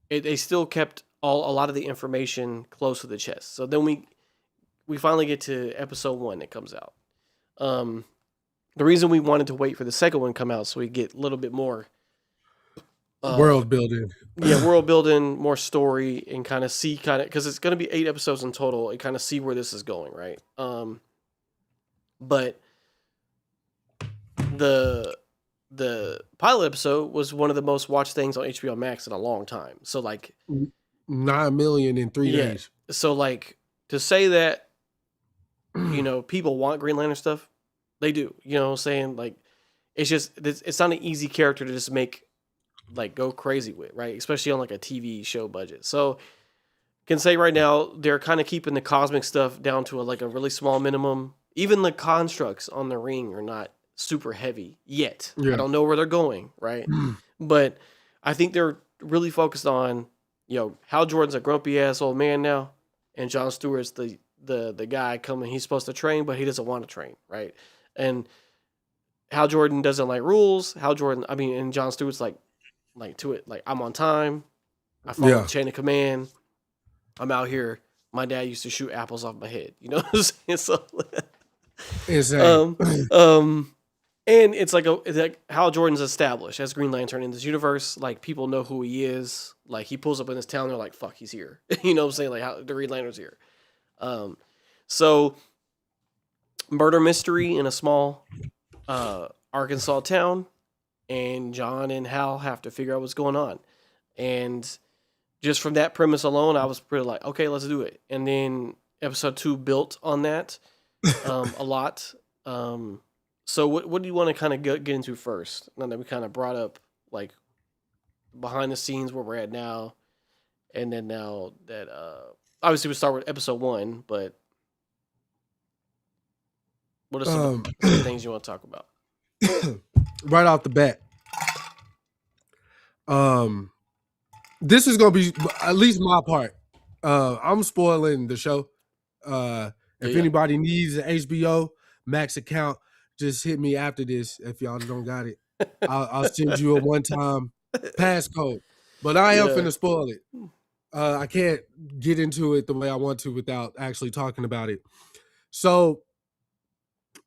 they still kept a lot of the information close to the chest. So then we finally get to episode 1 that comes out. The reason we wanted to wait for the second one to come out so we get a little bit more world building. Yeah, world building, more story, and kind of see because it's going to be 8 episodes in total, and kind of see where this is going, right? But the pilot episode was one of the most watched things on HBO Max in a long time. So like 9 million in 3 days. So like to say that, you know, people want Green Lantern stuff, they do. You know what I'm saying? Like, it's not an easy character to just make, like, go crazy with, right? Especially on, like, a TV show budget. So, can say right now, they're kind of keeping the cosmic stuff down to, a really small minimum. Even the constructs on the ring are not super heavy yet. Yeah. I don't know where they're going, right? But I think they're really focused on, you know, Hal Jordan's a grumpy-ass old man now, and John Stewart's the guy coming, he's supposed to train, but he doesn't want to train, right? And Hal Jordan doesn't like rules. And John Stewart's like to it, like, I'm on time. I follow the chain of command. I'm out here. My dad used to shoot apples off my head. You know what I'm saying? So, insane. And it's like Hal Jordan's established as Green Lantern in this universe. Like, people know who he is. Like, he pulls up in this town, they're like, "Fuck, he's here." You know what I'm saying? Like, how the Green Lantern's here. Um, so murder mystery in a small Arkansas town, and John and Hal have to figure out what's going on. And just from that premise alone, I was pretty like, okay, let's do it. And then episode 2 built on that a lot. So what do you want to kind of get into first? Now that we kind of brought up like behind the scenes where we're at now, and then now that obviously we start with episode 1, but what are some things you want to talk about? Right off the bat, this is gonna be at least my part. I'm spoiling the show. If anybody needs an HBO Max account, just hit me after this. If y'all don't got it, I'll send you a one-time passcode. But I am finna spoil it. I can't get into it the way I want to without actually talking about it. So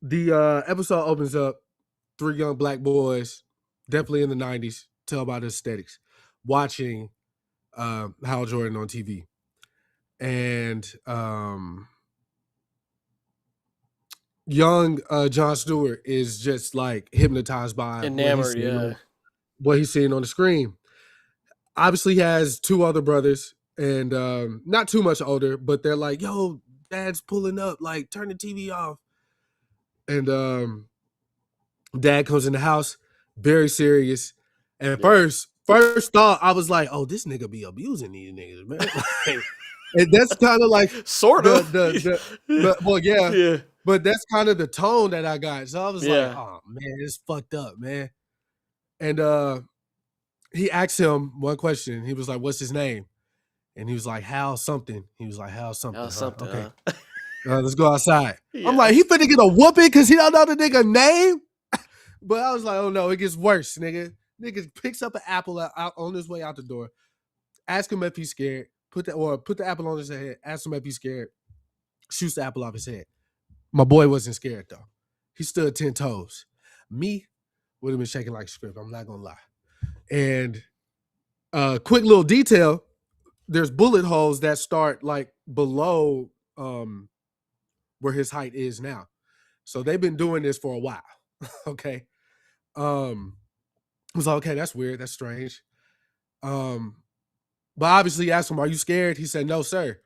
the episode opens up 3 young black boys, definitely in the 90s, tell by the aesthetics, watching Hal Jordan on TV. And young Jon Stewart is just like hypnotized by enamored, what he's seeing on the screen. Obviously, he has 2 other brothers, and not too much older, but they're like, "Yo, Dad's pulling up, like turn the TV off." And Dad comes in the house, very serious. And first thought, I was like, "Oh, this nigga be abusing these niggas, man." And that's kind of like sort of. Well, yeah. But that's kind of the tone that I got. So I was like, "Oh man, it's fucked up, man." And he asked him one question. He was like, "What's his name?" And he was like, "Hal something." He was like, "Hal something." Hal something. Okay. Let's go outside. Yeah. I'm like, he finna get a whooping because he don't know the nigga name. But I was like, oh no, it gets worse, nigga. Nigga picks up an apple out on his way out the door. Ask him if he's scared. Put the apple on his head. Ask him if he's scared. Shoots the apple off his head. My boy wasn't scared though. He stood 10 toes. Me would have been shaking like a script. I'm not gonna lie. And quick little detail: there's bullet holes that start like below where his height is now. So they've been doing this for a while. Okay. I was like, okay, that's weird. That's strange. But obviously asked him, "Are you scared?" He said, "No, sir."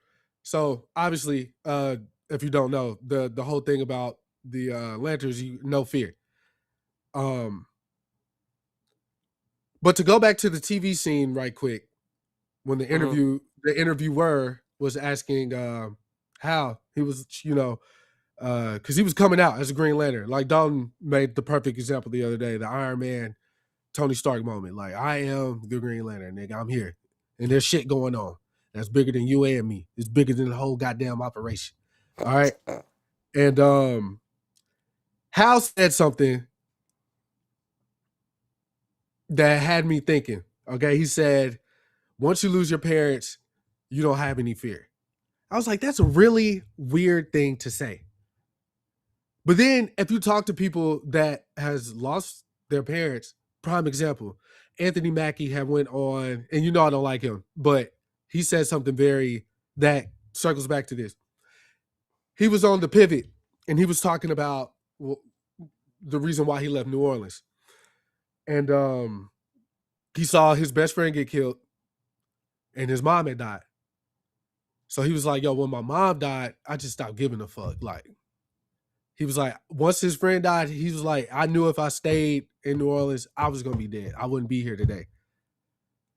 So obviously, if you don't know, the whole thing about the lanterns, no fear. But to go back to the TV scene right quick, when the interviewer was asking Hal, he was, because he was coming out as a Green Lantern. Like Dalton made the perfect example the other day, the Iron Man, Tony Stark moment. Like, I am the Green Lantern, nigga. I'm here. And there's shit going on that's bigger than you and me. It's bigger than the whole goddamn operation. All right. And Hal said something that had me thinking. Okay. He said, once you lose your parents, you don't have any fear. I was like, that's a really weird thing to say. But then if you talk to people that has lost their parents, prime example, Anthony Mackie had went on, and you know I don't like him, but he said something that circles back to this. He was on The Pivot, and he was talking about the reason why he left New Orleans. And he saw his best friend get killed, and his mom had died. So he was like, yo, when my mom died, I just stopped giving a fuck. Like, he was like, once his friend died, he was like, I knew if I stayed in New Orleans, I was going to be dead. I wouldn't be here today.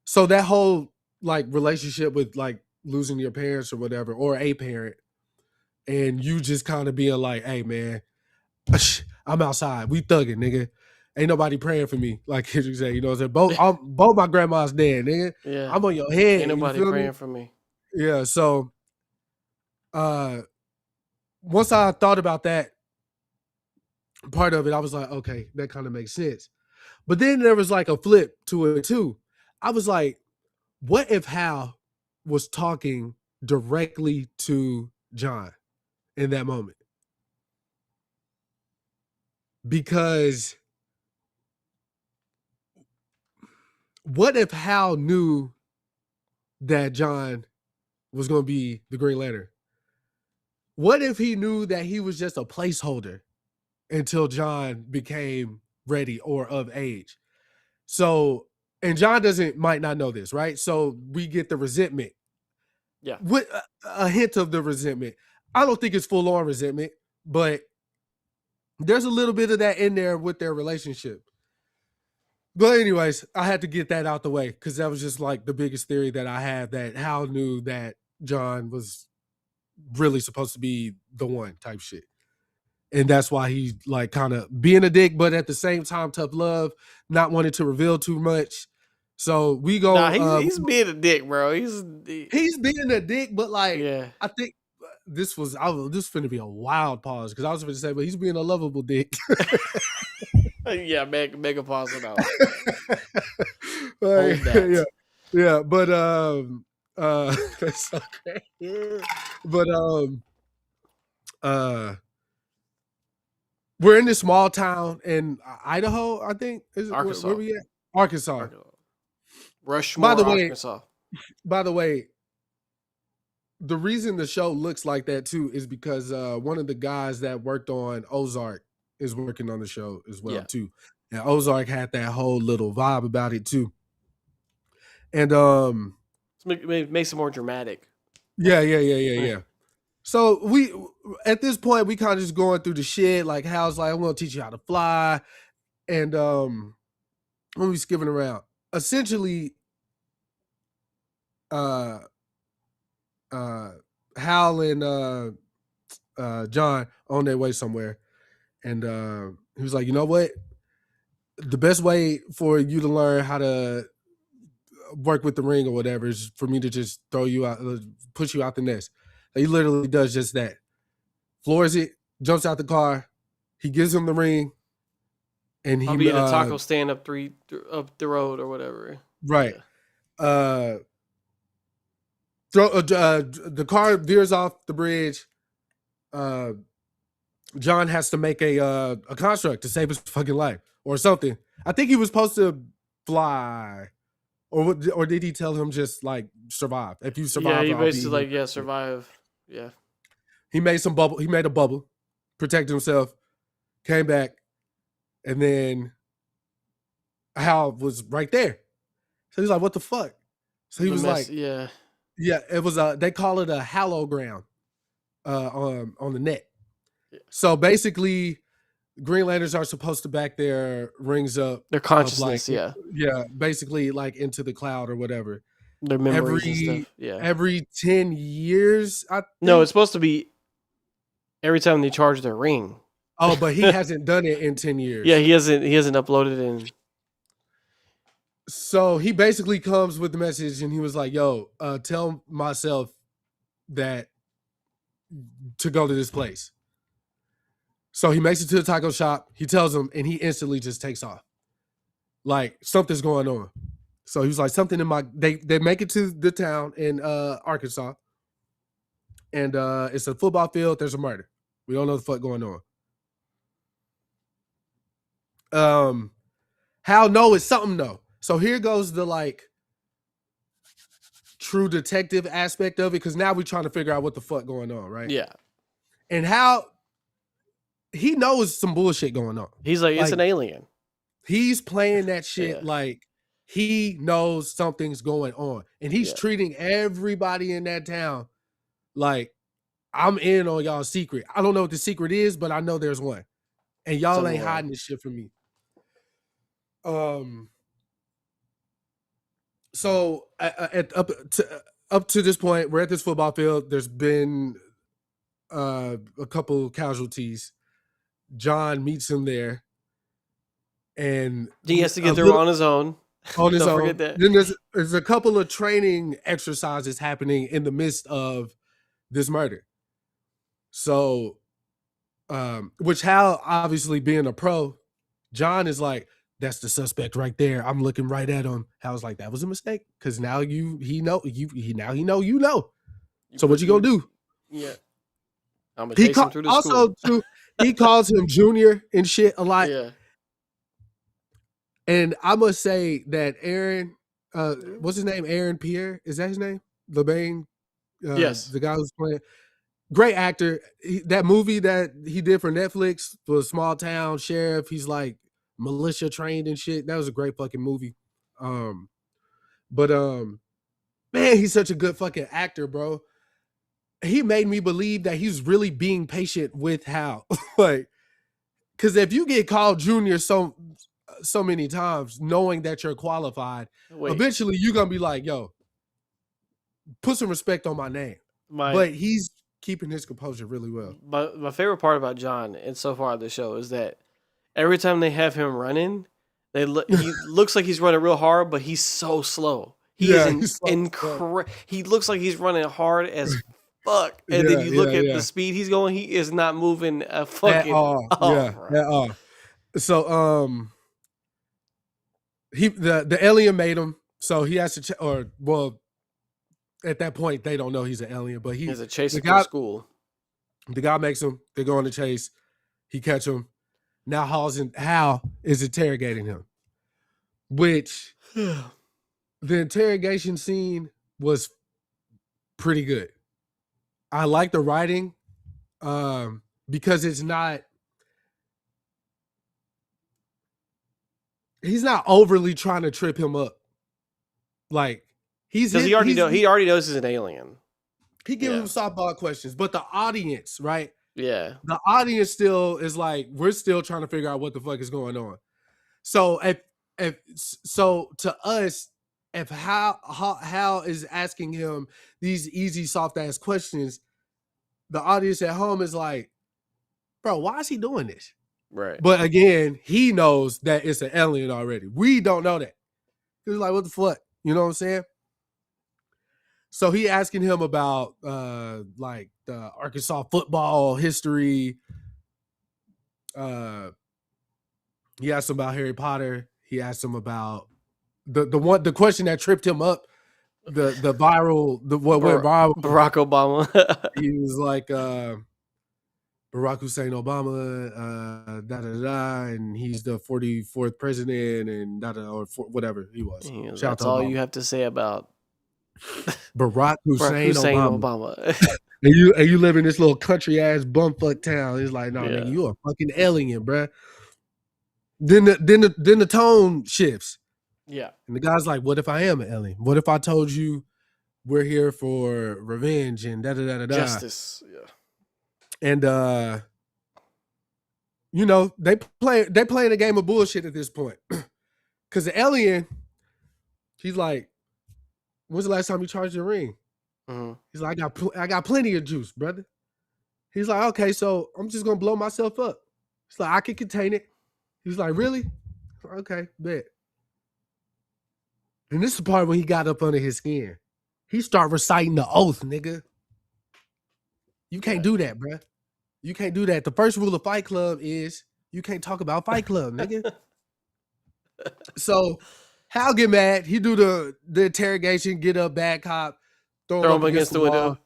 So that whole like relationship with like losing your parents or whatever, or a parent, and you just kind of being like, hey man, I'm outside. We thugging, nigga. Ain't nobody praying for me. Like Kendrick said, you know what I'm saying? Both my grandma's dead, nigga. Yeah. I'm on your head. Ain't nobody praying for me. Yeah. So once I thought about that part of it, I was like, okay, that kind of makes sense. But then there was like a flip to it too. I was like, what if Hal was talking directly to John in that moment? because what if Hal knew that John was going to be the Green Lantern? What if he knew that he was just a placeholder until John became ready or of age? So, and John might not know this, right? So we get the resentment. Yeah. With a hint of the resentment. I don't think it's full on resentment, but there's a little bit of that in there with their relationship. But anyways, I had to get that out the way because that was just like the biggest theory that I had, that Hal knew that John was really supposed to be the one type shit. And that's why he's like kind of being a dick, but at the same time, tough love, not wanting to reveal too much. So we go. Nah, he's being a dick, bro. He's being a dick, but like, yeah. I think this finna be a wild pause because I was going to say, but he's being a lovable dick. Yeah, make a pause on that one. Hold that. Yeah, but that's so crazy. But we're in this small town in Idaho, I think. Is it Arkansas. Where we at? Arkansas. Rushmore, Arkansas. By the way, the reason the show looks like that too is because one of the guys that worked on Ozark is working on the show as well too. And Ozark had that whole little vibe about it too. And it makes it more dramatic. Yeah. So we, at this point, we kind of just going through the shit. Like Hal's like, I'm gonna teach you how to fly, and when we skipping around, essentially, Hal and John on their way somewhere, and he was like, you know what? The best way for you to learn how to work with the ring or whatever is for me to just throw you out, push you out the nest. He literally does just that. Floors it, jumps out the car. He gives him the ring, and I'll be at a taco stand up the road or whatever. Right. Yeah. The car veers off the bridge. John has to make a construct to save his fucking life or something. I think he was supposed to fly, or did he tell him just like survive? If you survive, he basically survive. Yeah. He made some bubble. He made a bubble, protected himself, came back, and then Hal was right there. So he's like, "What the fuck?" So he was like, "Yeah." It was they call it a halogram on the net. Yeah. So basically, Green Lanterns are supposed to back their rings up, their consciousness, basically like into the cloud or whatever. Their memories and stuff. Yeah. Every 10 years, I think. No, it's supposed to be every time they charge their ring. Oh, but he hasn't done it in 10 years. Yeah, he hasn't uploaded in. So he basically comes with the message, and he was like, "Yo, tell myself that to go to this place." So he makes it to the taco shop. He tells him, and he instantly just takes off. Like something's going on. So he was like, something in my. They make it to the town in Arkansas, and it's a football field. There's a murder. We don't know the fuck going on. How no is something though. So here goes the like true detective aspect of it, because now we're trying to figure out what the fuck going on, right? Yeah. And how he knows some bullshit going on. He's like, it's an alien. He's playing that shit like he knows something's going on. And he's treating everybody in that town like, I'm in on y'all's secret. I don't know what the secret is, but I know there's one. And y'all ain't hiding this shit from me. So up to this point, we're at this football field. There's been a couple casualties. John meets him there, and he has to get through on his own. On his own. Then there's a couple of training exercises happening in the midst of this murder. So, which Hal, obviously being a pro, John is like, that's the suspect right there. I'm looking right at him. Hal's like, that was a mistake, because now he know. So what you gonna do? Yeah, I'm gonna chase him through the school. he calls him Junior and shit a lot. Yeah. And I must say that Aaron, what's his name? Aaron Pierre, is that his name? The main, Yes. the guy who's playing. Great actor. That movie that he did for Netflix for Small Town Sheriff, he's like militia trained and shit. That was a great fucking movie. But man, he's such a good fucking actor, bro. He made me believe that he's really being patient with Hal. Like, because if you get called Junior so many times, knowing that you're qualified, Wait, eventually you're gonna be like, yo, put some respect on my name. But he's keeping his composure really well. my favorite part about John and so far of the show is that every time they have him running, he looks like he's running real hard, but he's so slow. He is he looks like he's running hard as fuck. And then you look at the speed he's going, he is not moving a fucking at all. At all. So the alien made him, so he has to at that point they don't know he's an alien, but he's a chaser from school. The guy makes him, they go on the chase, he catch him. Now Hal is interrogating him, which the interrogation scene was pretty good. I like the writing because he's not overly trying to trip him up. Like he already knows he's an alien. He gives him softball questions, but the audience, right? Yeah. The audience still is like, we're still trying to figure out what the fuck is going on. So to us, if Hal is asking him these easy, soft ass questions, the audience at home is like, bro, why is he doing this? Right. But again, he knows that it's an alien already. We don't know that. He's like, what the fuck? You know what I'm saying? So he asking him about like the Arkansas football history. He asked him about Harry Potter. He asked him about the question that tripped him up, what went viral. Barack Obama. He was like Barack Hussein Obama, and he's the 44th president, and or whatever he was. That's all you have to say about Barack Hussein Obama. and you live in this little country ass bumfuck town. He's like, no, nigga, you a fucking alien, bruh. Then the tone shifts. Yeah. And the guy's like, what if I am an alien? What if I told you we're here for revenge and justice? Yeah. And they playing a game of bullshit at this point. Cause the alien, he's like, when's the last time you charged your ring? Mm-hmm. He's like, I got plenty of juice, brother. He's like, okay, so I'm just gonna blow myself up. He's like, I can contain it. He's like, really? Okay, bet. And this is the part when he got up under his skin. He started reciting the oath, nigga. You can't do that, bruh. You can't do that. The first rule of Fight Club is you can't talk about Fight Club, nigga. So Hal get mad. He do the interrogation, get up, bad cop, throw him against the window.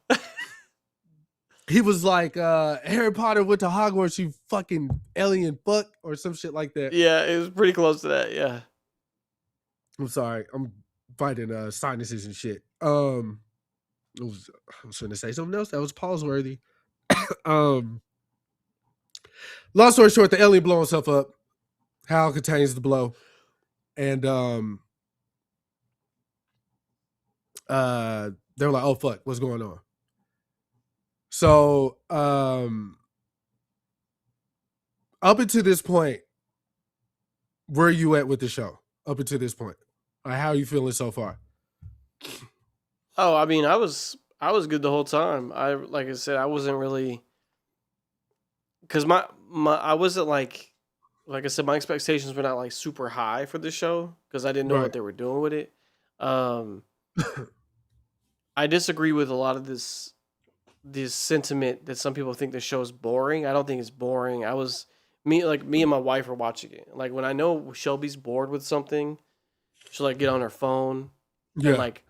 He was like, Harry Potter went to Hogwarts, you fucking alien fuck, or some shit like that. Yeah, it was pretty close to that, yeah. I'm sorry. I'm fighting sinuses and shit. I was going to say something else that was pause-worthy. Long story short, the alien blow himself up. Hal contains the blow. And they're like, oh, fuck, what's going on? So up until this point, where are you at with the show? Up until this point, how are you feeling so far? Oh, I mean, I was good the whole time. Like I said, I wasn't really, because I wasn't like I said, my expectations were not like super high for the show because I didn't know what they were doing with it. I disagree with a lot of this sentiment that some people think the show is boring. I don't think it's boring. Me and my wife were watching it. Like when I know Shelby's bored with something, she'll like get on her phone. Yeah. And like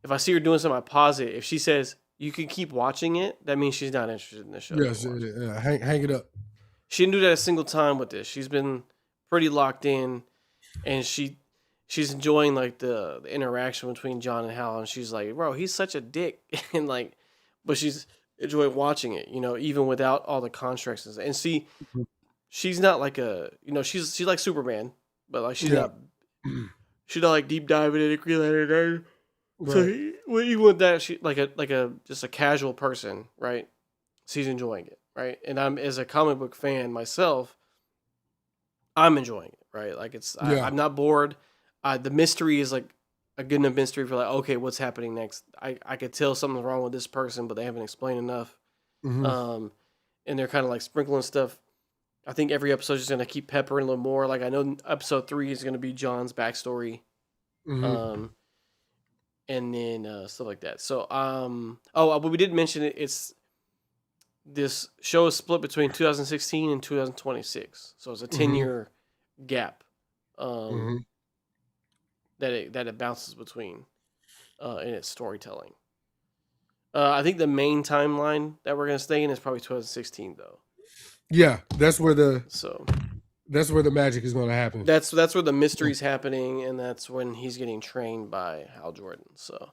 if I see her doing something, I pause it. If she says you can keep watching it, that means she's not interested in the show. Yes, hang it up. she didn't do that a single time with this. She's been pretty locked in, and she's enjoying like the interaction between John and Hal, and she's like, bro, he's such a dick, and like, but she's enjoying watching it, even without all the constructs and see, she's not like she's like Superman, but like she's not like deep diving into Green Lantern. So even with that, she like a just a casual person, right? She's enjoying it, right? And I'm as a comic book fan myself, I'm enjoying it, right? Like I'm not bored. The mystery is like a good enough mystery for like, okay, what's happening next? I could tell something's wrong with this person, but they haven't explained enough. And they're kind of like sprinkling stuff. I think every episode is going to keep peppering a little more. Like I know episode 3 is going to be John's backstory. And then stuff like that. So, but we did mention it. It's this show is split between 2016 and 2026, so it's a 10-year gap that it bounces between in its storytelling. I think the main timeline that we're gonna stay in is probably 2016, though. Yeah, that's where the magic is going to happen. That's where the mystery's happening, and that's when he's getting trained by Hal Jordan. So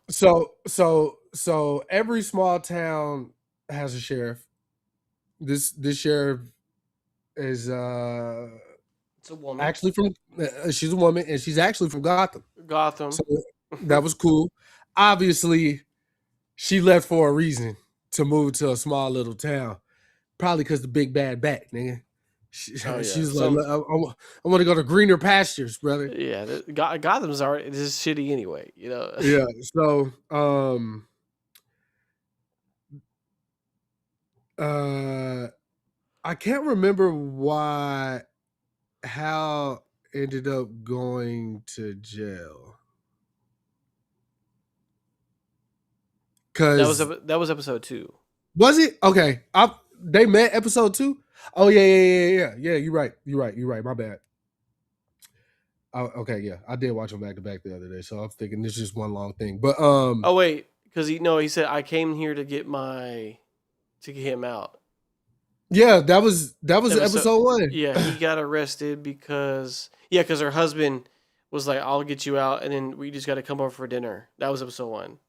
every small town has a sheriff. This sheriff is it's a woman. Actually from she's a woman, and she's actually from Gotham. So that was cool. Obviously, she left for a reason to move to a small little town. Probably because the big bad bat, nigga. She's like, I want to go to greener pastures, brother. Yeah, Gotham's already just shitty anyway, Yeah. So, I can't remember why Hal ended up going to jail. Cause that was episode 2. Was it? Okay. They met episode 2. Oh yeah. You're right. My bad. Okay, yeah, I did watch them back to back the other day, so I'm thinking this is just one long thing. But oh wait, because he said I came here to get him out. Yeah, that was episode 1. Yeah, he got arrested because her husband was like, "I'll get you out," and then we just got to come over for dinner. That was episode 1.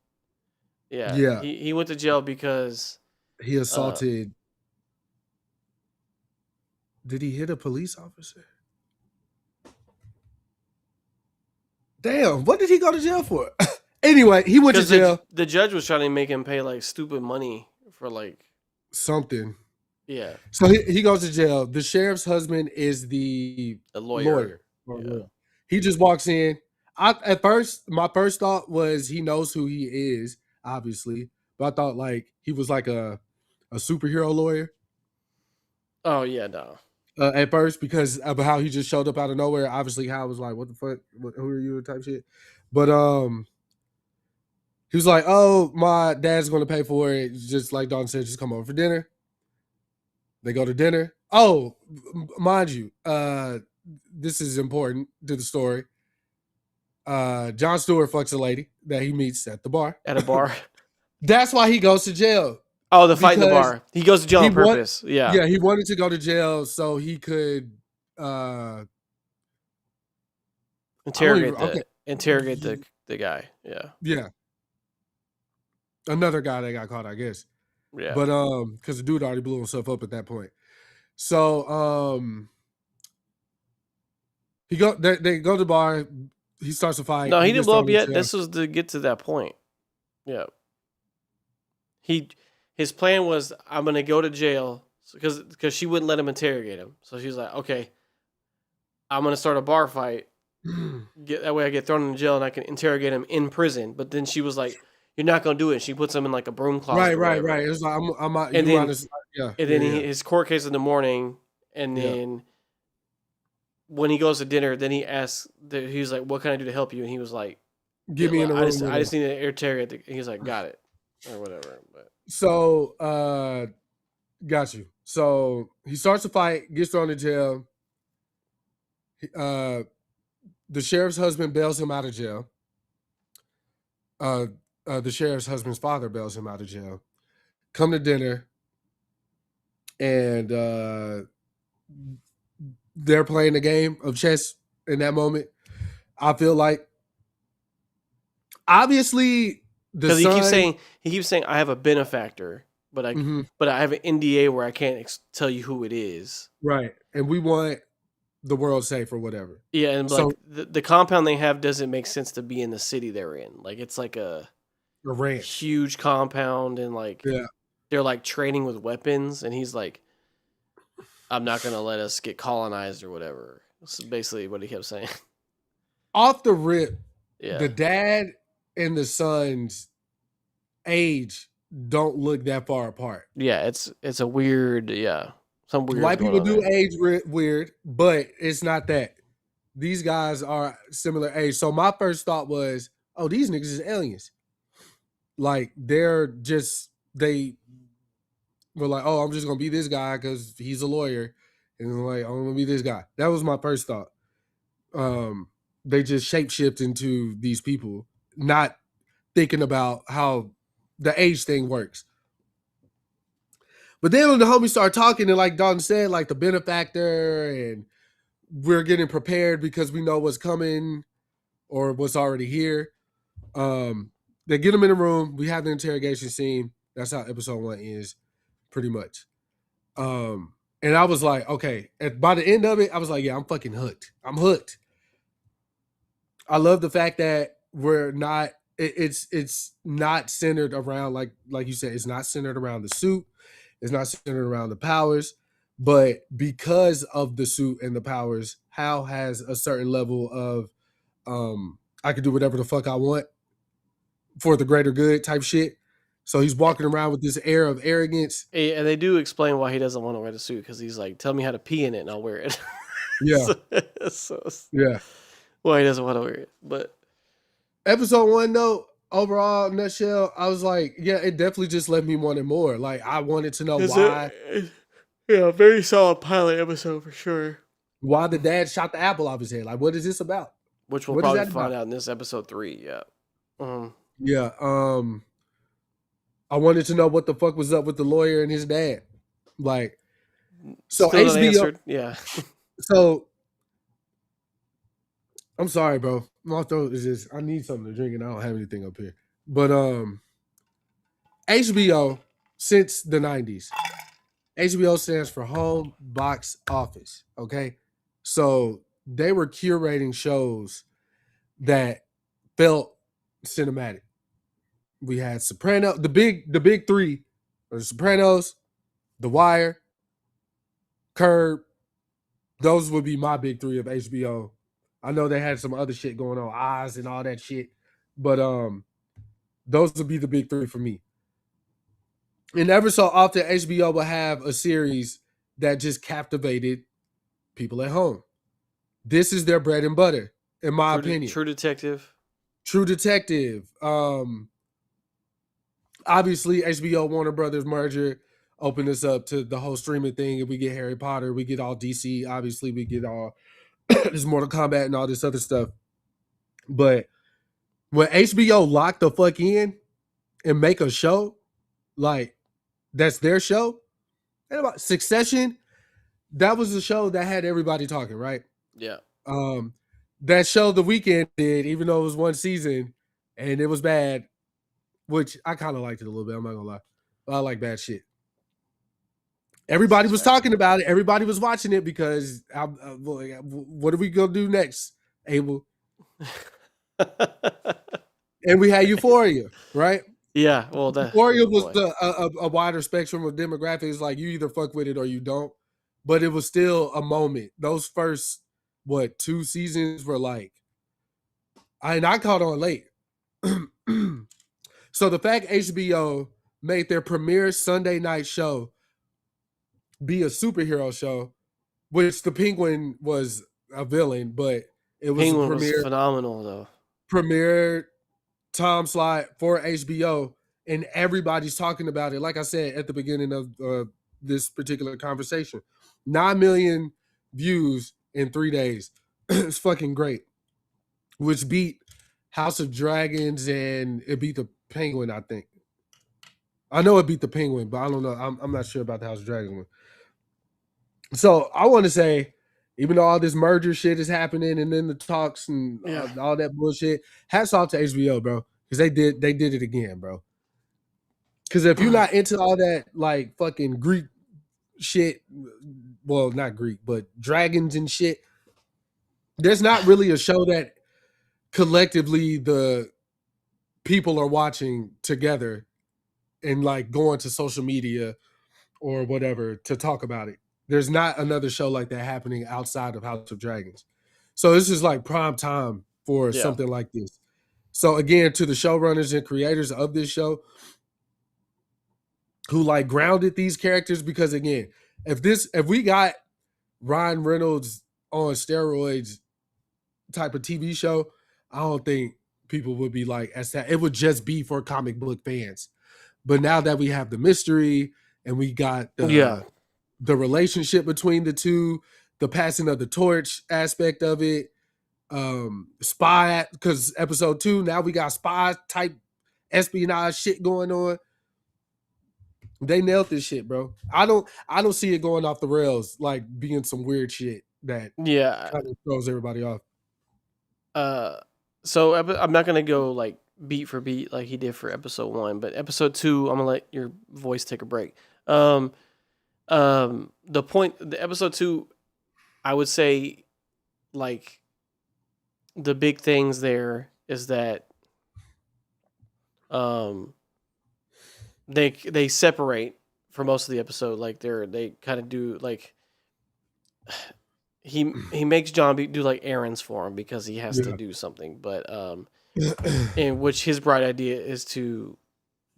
Yeah. He went to jail because he assaulted. Did he hit a police officer? Damn, what did he go to jail for? Anyway, he went to jail. The judge was trying to make him pay like stupid money for like something. Yeah. So he goes to jail. The sheriff's husband is the lawyer. Yeah. He just walks in. At first, my first thought was he knows who he is, obviously. But I thought like he was like a superhero lawyer. Oh yeah, no. At first, because of how he just showed up out of nowhere. Obviously, Hal was like, "What the fuck? Who are you?" type shit. But he was like, "Oh, my dad's going to pay for it." Just like Dawn said, just come over for dinner. They go to dinner. Oh, mind you, this is important to the story. Jon Stewart fucks a lady that he meets at the bar. At a bar. That's why he goes to jail. Oh, the fight in the bar. He goes to jail on purpose. Yeah, he wanted to go to jail so he could interrogate the guy. Yeah. Yeah. Another guy that got caught, I guess. Yeah. But because the dude already blew himself up at that point. So they go to the bar. He starts a fight. No, he didn't blow up yet. This was to get to that point. Yeah. His plan was, I'm gonna go to jail because she wouldn't let him interrogate him. So she's like, okay, I'm gonna start a bar fight. That way I get thrown in jail and I can interrogate him in prison. But then she was like, "You're not gonna do it." She puts him in like a broom closet. Right. It was like his court case in the morning, and then when he goes to dinner, then he asks, he's like, "What can I do to help you?" And he was like, "Give me in the room." I just need to interrogate. He's like, "Got it," or whatever. But so, got you. So he starts a fight, gets thrown in jail. The sheriff's husband bails him out of jail. The sheriff's husband's father bails him out of jail. Come to dinner, and they're playing the game of chess in that moment. I feel like obviously the Because son. he keeps saying I have a benefactor, but Mhm, I have an NDA where I can't tell you who it is. right, and we want the world safe or whatever. Yeah, and So like the compound they have doesn't make sense to be in the city they're in. Like it's like a a ranch. huge compound, and like Yeah. they're like trading with weapons, and he's like, I'm not gonna let us get colonized or whatever. This is basically what he kept saying. Off the rip, Yeah. the dad and the son's age don't look that far apart. Yeah, it's a weird, yeah. Some weird's White going people on do there. age weird, but it's not that. These guys are similar age. So my first thought was, oh, these niggas is aliens. Like they were like, oh, I'm just gonna be this guy because he's a lawyer, and like I'm gonna be this guy. That was my first thought. They just shapeshift into these people, not thinking about how the age thing works. But then when the homies start talking, and like Dalton said, like the benefactor, and we're getting prepared because we know what's coming or what's already here. They get them in a room. We have the interrogation scene. That's how episode 1 is, pretty much. And I was like, okay. By the end of it, I was like, yeah, I'm fucking hooked. I'm hooked. I love the fact that we're not. It's not centered around like you said. It's not centered around the suit. It's not centered around the powers. But because of the suit and the powers, Hal has a certain level of I can do whatever the fuck I want for the greater good type shit. So he's walking around with this air of arrogance. And they do explain why he doesn't want to wear the suit because he's like, tell me how to pee in it and I'll wear it. Yeah, so yeah. why he doesn't want to wear it. But Episode 1 though, overall nutshell, I was like, yeah, it definitely just left me wanting more. Like I wanted to know why yeah, very solid pilot episode for sure. the dad shot the apple off his head. Like, what is this about? Which we'll What is probably that find about? out in this episode 3. Yeah. Yeah. I wanted to know what the fuck was up with the lawyer and his dad. Like, so Still not HBO. answered. Yeah. So I'm sorry, bro. My throat is just. I need something to drink, and I don't have anything up here. But HBO since the 90s. HBO stands for Home Box Office. Okay, so they were curating shows that felt cinematic. We had Soprano, the big three, or Sopranos, The Wire, Curb. Those would be my big three of HBO. I know they had some other shit going on, Oz and all that shit, but those would be the big three for me. And ever so often, HBO will have a series that just captivated people at home. This is their bread and butter, in my opinion. True Detective. True Detective. Obviously, HBO Warner Brothers merger opened us up to the whole streaming thing, and we get Harry Potter, we get all DC. Obviously, we get all this Mortal Kombat and all this other stuff. But when HBO lock the fuck in and make a show like that's their show, and about Succession, that was the show that had everybody talking, right? Yeah. That show The Weeknd did, even though it was one season and it was bad, which I kind of liked it a little bit. I'm not gonna lie, but I like bad shit. Everybody was talking about it. Everybody was watching it because what are we gonna do next, Abel? And we had Euphoria, right? Yeah. Well, Euphoria was a wider spectrum of demographics. Like you either fuck with it or you don't. But it was still a moment. Those first 2 seasons were like, I caught on late. So the fact HBO made their premiere Sunday night show be a superhero show, which the Penguin was a villain, but it was Penguin a was phenomenal though. premiere time slot for HBO, and everybody's talking about it. Like I said at the beginning of this particular conversation, 9 million views in 3 days. It's fucking great, which beat House of Dragons, and it beat the Penguin, I think. I know it beat the Penguin, but I don't know. I'm not sure about the House of Dragons one. So I want to say, even though all this merger shit is happening and then the talks and Yeah. all that bullshit, hats off to HBO, bro, because they did it again, bro. Because if you're not into all that like fucking Greek shit, well, not Greek, but dragons and shit, there's not really a show that collectively the people are watching together and like going to social media or whatever to talk about it. There's not another show like that happening outside of House of Dragons. So this is like prime time for Yeah. something like this. So again, to the showrunners and creators of this show who like grounded these characters, because again, if we got Ryan Reynolds on steroids type of TV show, I don't think people would be like as that. It would just be for comic book fans. But now that we have the mystery and we got Yeah. the relationship between the two, the passing of the torch aspect of it, spy, because episode 2, now we got spy type espionage shit going on. They nailed this shit, bro. I don't see it going off the rails, like being some weird shit that Yeah. kind of throws everybody off. So I'm not gonna go like beat for beat like he did for episode 1, but episode 2, I'm gonna let your voice take a break. The episode 2, I would say, like, the big things there is that they separate for most of the episode. Like they kind of do like he makes John do like errands for him because he has to Yeah. do something. But in which his bright idea is to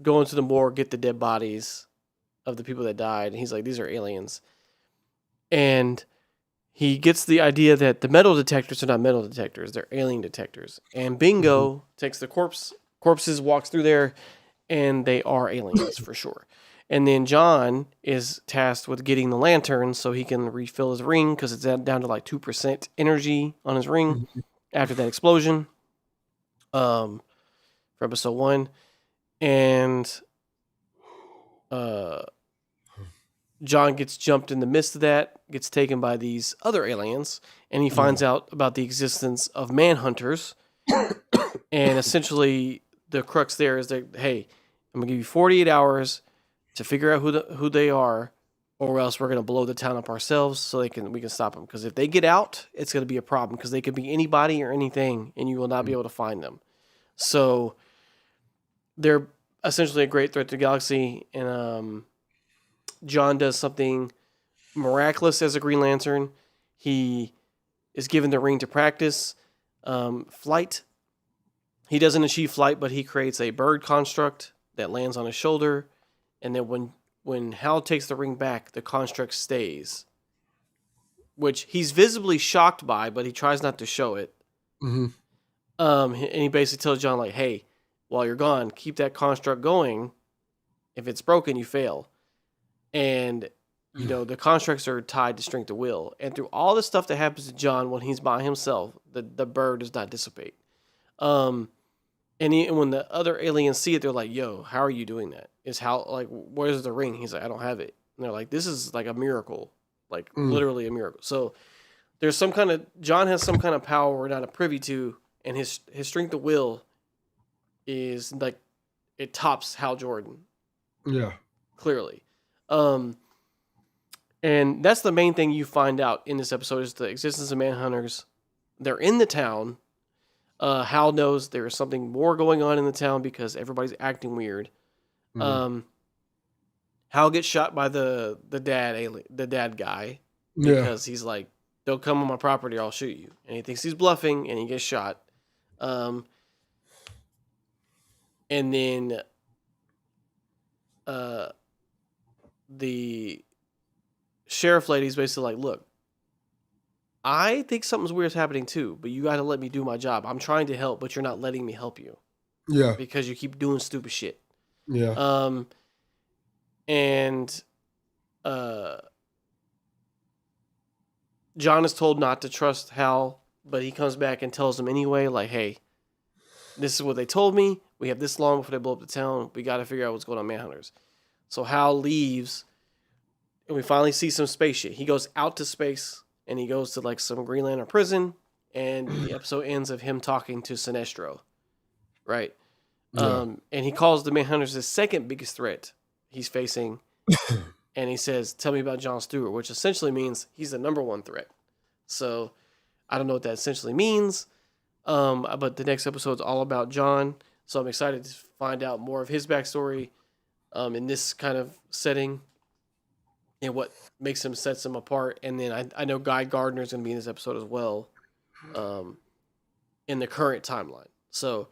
go into the morgue, get the dead bodies of the people that died. And he's like, these are aliens. And he gets the idea that the metal detectors are not metal detectors, they're alien detectors. And Bingo takes the corpses, walks through there, and they are aliens for sure. And then John is tasked with getting the lantern so he can refill his ring because it's down to like 2% energy on his ring after that explosion. For episode 1. And John gets jumped in the midst of that, gets taken by these other aliens, and he finds out about the existence of manhunters. And essentially, the crux there is that, hey, I'm gonna give you 48 hours to figure out who they are, or else we're gonna blow the town up ourselves so we can stop them. Because if they get out, it's gonna be a problem. Because they could be anybody or anything, and you will not be able to find them. So they're essentially a great threat to the galaxy, and John does something miraculous as a Green Lantern. He is given the ring to practice flight. He doesn't achieve flight, but he creates a bird construct that lands on his shoulder. And then when Hal takes the ring back, the construct stays, which he's visibly shocked by, but he tries not to show it. Mm-hmm. And he basically tells John, like, hey, while you're gone, keep that construct going. If it's broken, you fail. And, the constructs are tied to strength of will. And through all the stuff that happens to John when he's by himself, the bird does not dissipate. And when the other aliens see it, they're like, yo, how are you doing that? Where's the ring? He's like, I don't have it. And they're like, this is like a miracle. Like, literally a miracle. So there's John has some kind of power we're not privy to, and his strength of will is like, it tops Hal Jordan. Yeah. Clearly. And that's the main thing you find out in this episode is the existence of manhunters. They're in the town. Hal knows there is something more going on in the town because everybody's acting weird. Hal gets shot by the dad guy because he's like, don't come on my property or I'll shoot you. And he thinks he's bluffing and he gets shot. And then the sheriff lady's basically like, look, I think something's weird is happening too, but you got to let me do my job. I'm trying to help, but you're not letting me help you. Yeah. Because you keep doing stupid shit. Yeah. And John is told not to trust Hal, but he comes back and tells him anyway, like, hey, this is what they told me. We have this long before they blow up the town. We got to figure out what's going on with manhunters. So Hal leaves and we finally see some space shit. He goes out to space and he goes to like some Green Lantern prison, and the episode ends of him talking to Sinestro, right? Yeah. And he calls the Manhunters the second biggest threat he's facing, and he says, "Tell me about Jon Stewart," which essentially means he's the number one threat. So I don't know what that essentially means, but the next episode's all about Jon, so I'm excited to find out more of his backstory in this kind of setting and what makes him sets him apart. And then I know Guy Gardner's going to be in this episode as well, in the current timeline. So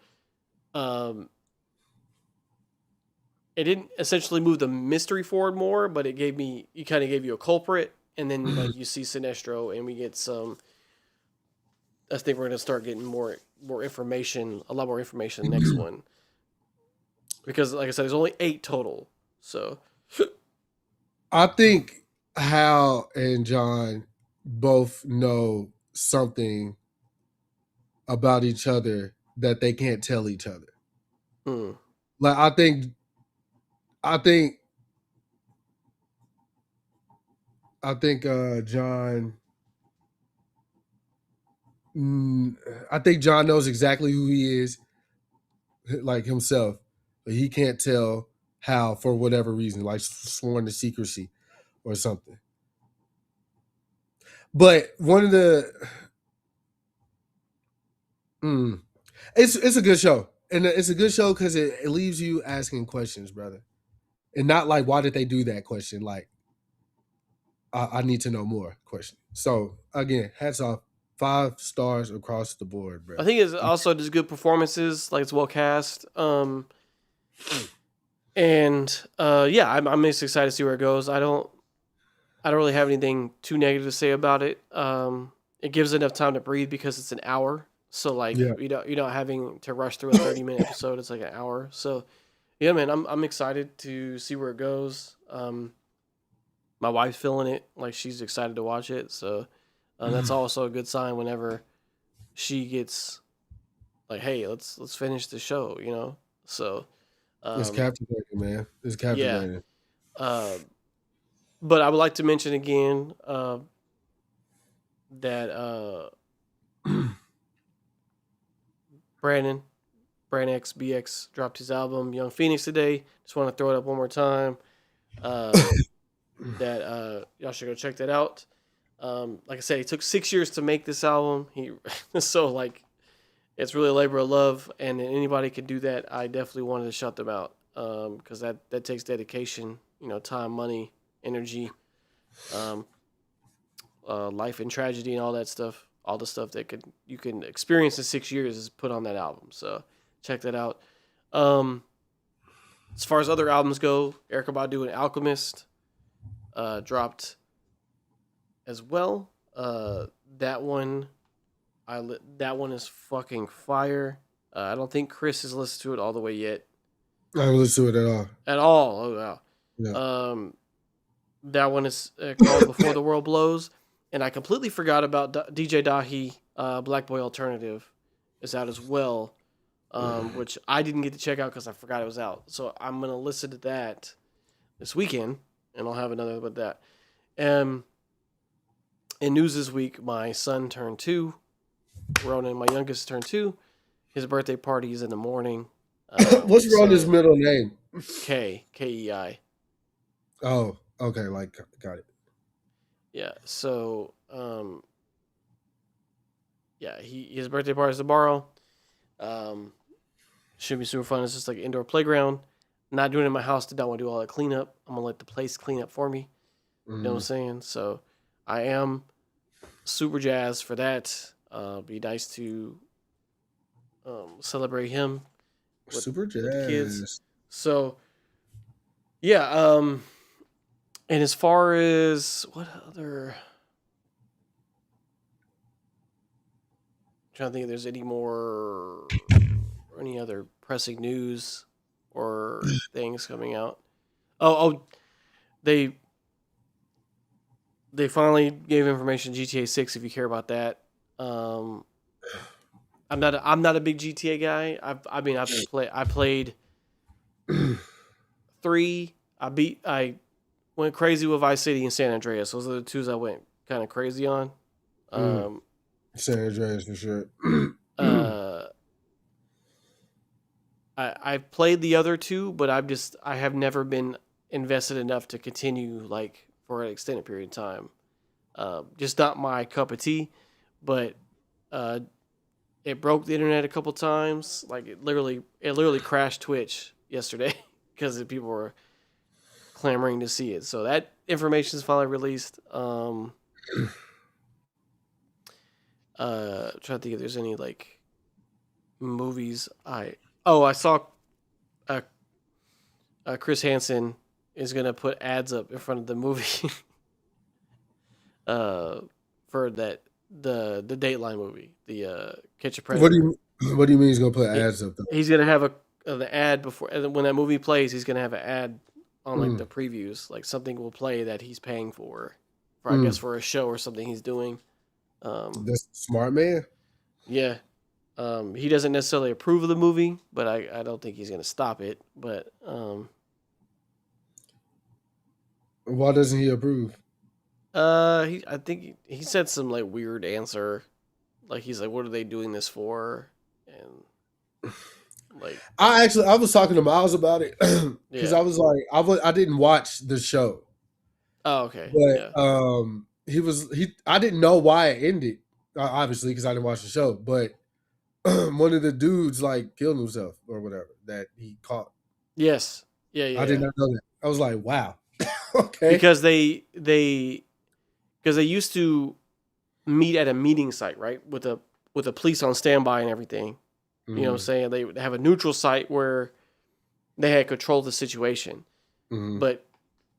it didn't essentially move the mystery forward more, but it kind of gave you a culprit, and then like you see Sinestro, and we get some. I think we're going to start getting more information, a lot more information next one, because like I said, there's only 8 total. So I think Hal and John both know something about each other that they can't tell each other. Like I think John. I think John knows exactly who he is, like himself, but he can't tell Hal for whatever reason, like sworn to secrecy or something. But one of the, it's a good show, and it's a good show because it leaves you asking questions, brother, and not like why did they do that question, like I need to know more question. So again, hats off, 5 stars across the board, bro. I think it's also just good performances, like it's well cast. And yeah, I'm just excited to see where it goes. I don't really have anything too negative to say about it. It gives enough time to breathe because it's an hour. So like you're not having to rush through a 30-minute episode. It's like an hour. So yeah, man, I'm excited to see where it goes. My wife's feeling it, like she's excited to watch it. So that's also a good sign whenever she gets like, hey, let's finish the show, you know? So it's captivating, man. It's captivating. Yeah. But I would like to mention again that Brandon X BX dropped his album Young Phoenix today. Just want to throw it up one more time. That y'all should go check that out. Like I said, it took 6 years to make this album. So like it's really a labor of love, and anybody can do that. I definitely wanted to shout them out because that takes dedication, you know, time, money, energy, life and tragedy, and all that stuff. All the stuff that you can experience in 6 years is put on that album. So check that out. As far as other albums go, Erykah Badu and Alchemist dropped as well. That one is fucking fire. I don't think Chris has listened to it all the way yet. I haven't listened to it at all. At all. Oh wow. Yeah. That one is called Before the World Blows, and I completely forgot about DJ Dahi. Black Boy Alternative is out as well, which I didn't get to check out because I forgot it was out. So I'm gonna listen to that this weekend, and I'll have another about that. In news this week, my son turned 2. Ronan, my youngest, turned 2. His birthday party is in the morning. What's Ronan's middle name? Kei. Oh, okay, like got it. Yeah, so his birthday party is tomorrow. Should be super fun. It's just like an indoor playground. Not doing it in my house. Did not want to do all that cleanup. I'm gonna let the place clean up for me. You know what I'm saying? So I am super jazzed for that. Be nice to celebrate him with, super jazzed. With the kids. So yeah, and as far as what other, I'm trying to think if there's any other pressing news or things coming out. Oh, they finally gave information GTA 6 if you care about that. I'm not a big GTA guy. I played 3. I went crazy with Vice City and San Andreas. Those are the twos I went kind of crazy on. San Andreas for sure. I played the other two, but I have never been invested enough to continue like for an extended period of time. Just not my cup of tea, but it broke the internet a couple times. Like it literally crashed Twitch yesterday because people were clamoring to see it. So that information is finally released. Trying to think if there's any like movies I saw Chris Hansen is gonna put ads up in front of the movie for that the Dateline movie, the Catch a Predator. What do you mean he's gonna put ads up? He's gonna have the ad before, and when that movie plays, he's gonna have an ad on like the previews, like something will play that he's paying for I guess for a show or something he's doing. That's smart, man. Yeah. He doesn't necessarily approve of the movie, but I don't think he's gonna stop it. But why doesn't he approve? I think he said some like weird answer, like he's like, "What are they doing this for?" And like, I was talking to Miles about it because I was like, I didn't watch the show. Oh, okay. But I didn't know why it ended, obviously because I didn't watch the show. But one of the dudes like killed himself or whatever that he caught. Yes. Yeah. I did not know that. I was like, wow. Okay. Because they used to meet at a meeting site, right? With the police on standby and everything. You know what I'm saying? They would have a neutral site where they had control of the situation. But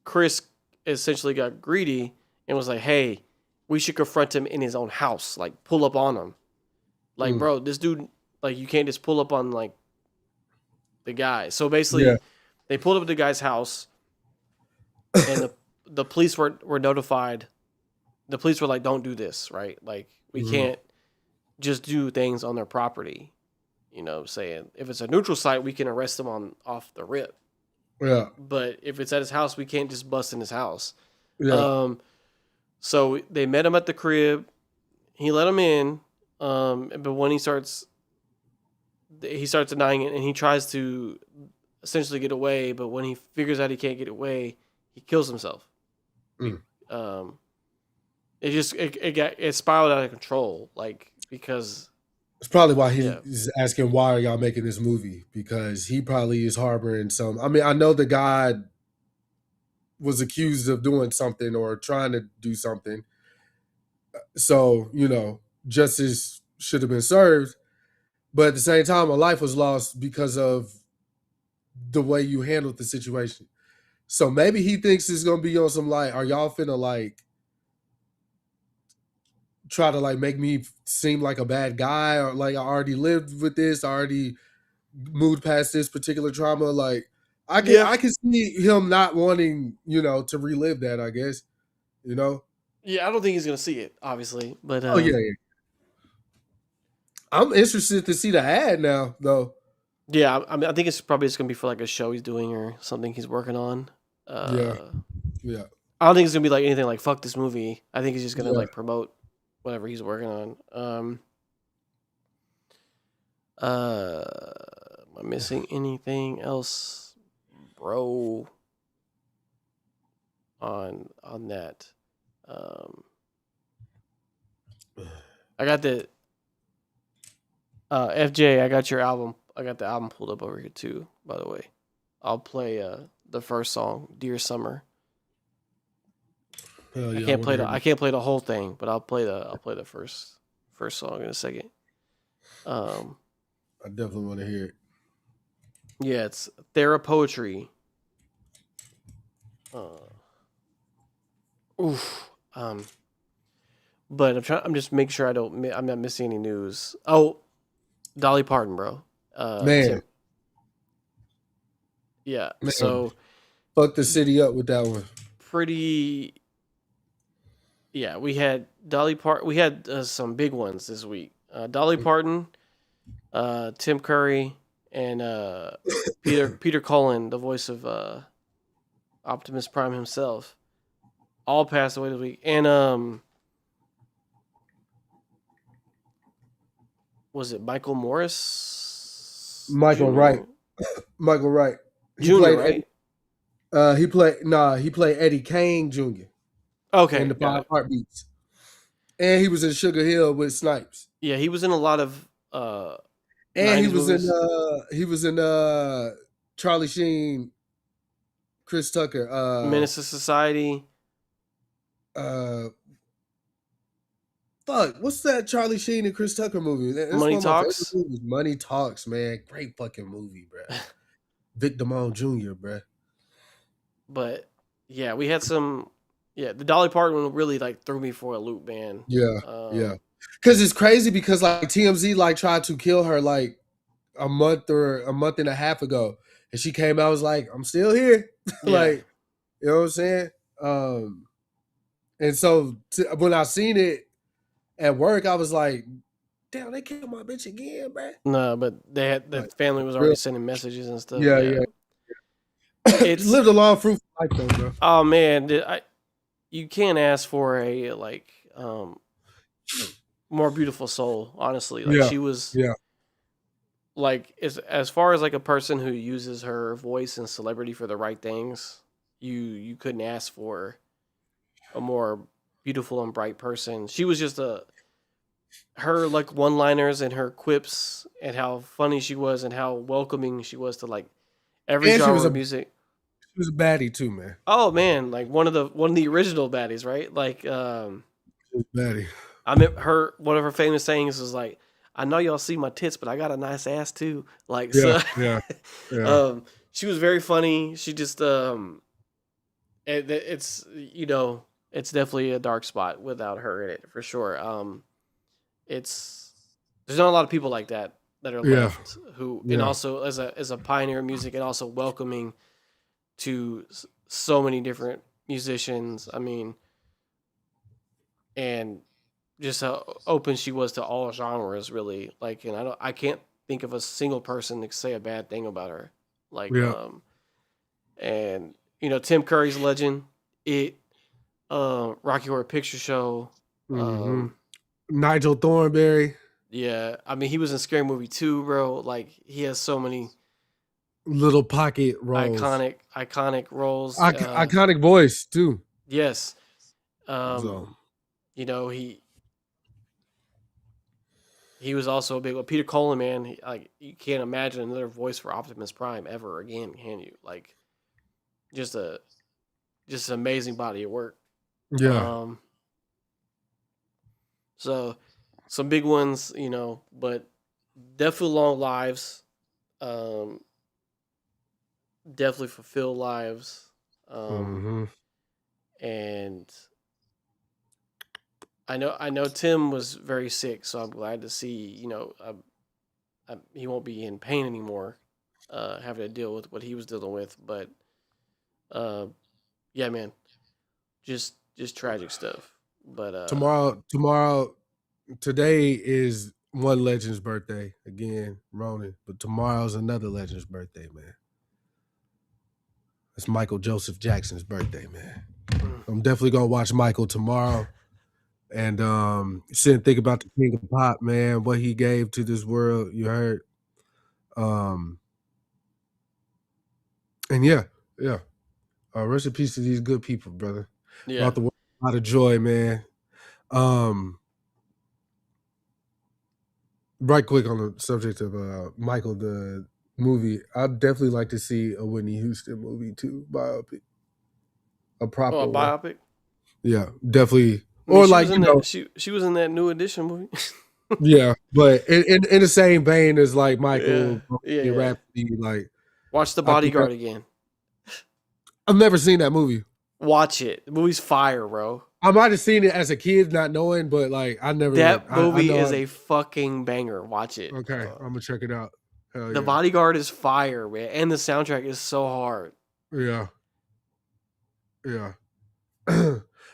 Chris essentially got greedy and was like, hey, we should confront him in his own house. Like, pull up on him. Like, bro, this dude, like, you can't just pull up on, like, the guy. So basically, they pulled up at the guy's house, and the police were notified. The police were like, don't do this, right? Like, we can't just do things on their property. You know what I'm saying? If it's a neutral site, we can arrest him off the rip. Yeah. But if it's at his house, we can't just bust in his house. Yeah. So they met him at the crib. He let him in. But when he starts denying it, and he tries to essentially get away. But when he figures out he can't get away, he kills himself. It spiraled out of control, like, because it's probably why he's asking, why are y'all making this movie? Because he probably is harboring some. I mean, I know the guy was accused of doing something or trying to do something. So, justice should have been served. But at the same time, a life was lost because of the way you handled the situation. So maybe he thinks it's going to be on some, like, are y'all finna, like, try to, like, make me seem like a bad guy, or like I already lived with this, I already moved past this particular trauma. Like, I can see him not wanting, to relive that, I guess, Yeah, I don't think he's gonna see it, obviously, but yeah. I'm interested to see the ad now, though. Yeah, I mean, I think it's probably just gonna be for like a show he's doing or something he's working on. Yeah. I don't think it's gonna be like anything like fuck this movie. I think he's just gonna like promote whatever he's working on. Am I missing anything else, bro? On that, I got the FJ. I got your album. I got the album pulled up over here too. By the way, I'll play the first song, "Dear Summer." Yeah, I can't play the whole thing, but I'll play the first song in a second. I definitely want to hear it. Yeah, it's Therapoetry. But I'm just making sure I'm not missing any news. Oh, Dolly Parton, bro. Man. Yeah. Man. So fuck the city up with that one. Pretty. Yeah, we had Dolly Parton. We had some big ones this week. Dolly Parton, Tim Curry, and Peter Cullen, the voice of Optimus Prime himself, all passed away this week. And was it Michael Morris? Michael Jr.? Wright. Michael Wright. Junior, right? He played Eddie Kane Jr. Okay, in the got Five it. Heartbeats, and he was in Sugar Hill with Snipes, Yeah, he was in a lot of and 90s movies. he was in Charlie Sheen, Chris Tucker, Menace to Society. what's that Charlie Sheen and Chris Tucker movie? That's Money one of my favorite Talks. movies. Money Talks, man, great fucking movie, bro. Vic Damone Jr., bro. But yeah, we had some. Yeah, the Dolly Parton one really like threw me for a loop, man. Yeah, yeah. Because it's crazy because like TMZ like tried to kill her like a month and a half ago, and she came out was like, "I'm still here," like, you know what I'm saying? And so when I seen it at work, I was like, "Damn, they killed my bitch again, man." No, but they had the family was already sending messages and stuff. Yeah. It's lived a long, fruitful life, though, bro. Oh man, you can't ask for a more beautiful soul, honestly. Like she was, like as far as like a person who uses her voice and celebrity for the right things, you couldn't ask for a more beautiful and bright person. She was just her like one-liners and her quips and how funny she was and how welcoming she was to like every genre of music. She was a baddie too, man. Oh man, like one of the original baddies, right? Like baddie. I mean, one of her famous sayings is like, "I know y'all see my tits, but I got a nice ass too." Like, yeah. She was very funny. She just it's it's definitely a dark spot without her in it for sure. There's not a lot of people like that are left who and also as a pioneer of music and also welcoming to so many different musicians. I mean, and just how open she was to all genres, really. Like, and I can't think of a single person to say a bad thing about her. Like, and Tim Curry's legend, Rocky Horror Picture Show, Nigel Thornberry. Yeah, I mean, he was in Scary Movie 2, bro. Like, he has so many little pocket roles, iconic roles, iconic voice too. Yes, he was also a big one. Peter Cullen, man. You can't imagine another voice for Optimus Prime ever again, can you? Like, just an amazing body of work. Yeah. So some big ones, but definitely long lives. Definitely fulfilled lives. And I know Tim was very sick, so I'm glad to see, he won't be in pain anymore, having to deal with what he was dealing with. But, yeah, man, just tragic stuff. But today is one legend's birthday again, Ronan. But tomorrow's another legend's birthday, man. It's Michael Joseph Jackson's birthday, man. I'm definitely gonna watch Michael tomorrow. And sit and think about the King of Pop, man, what he gave to this world. You heard. And rest in peace to these good people, brother. Yeah. Brought the world a lot of joy, man. Right quick on the subject of Michael, the movie, I'd definitely like to see a Whitney Houston movie too, biopic. A proper a biopic? Yeah, definitely. I mean, or like she was in that New Edition movie. Yeah, but in the same vein as like Michael, Rhapsody, like watch The Bodyguard again. I've never seen that movie. Watch it. The movie's fire, bro. I might have seen it as a kid, not knowing, but like I never. That movie is a fucking banger. Watch it. Okay, I'm gonna check it out. The Bodyguard is fire, man, and the soundtrack is so hard. Yeah.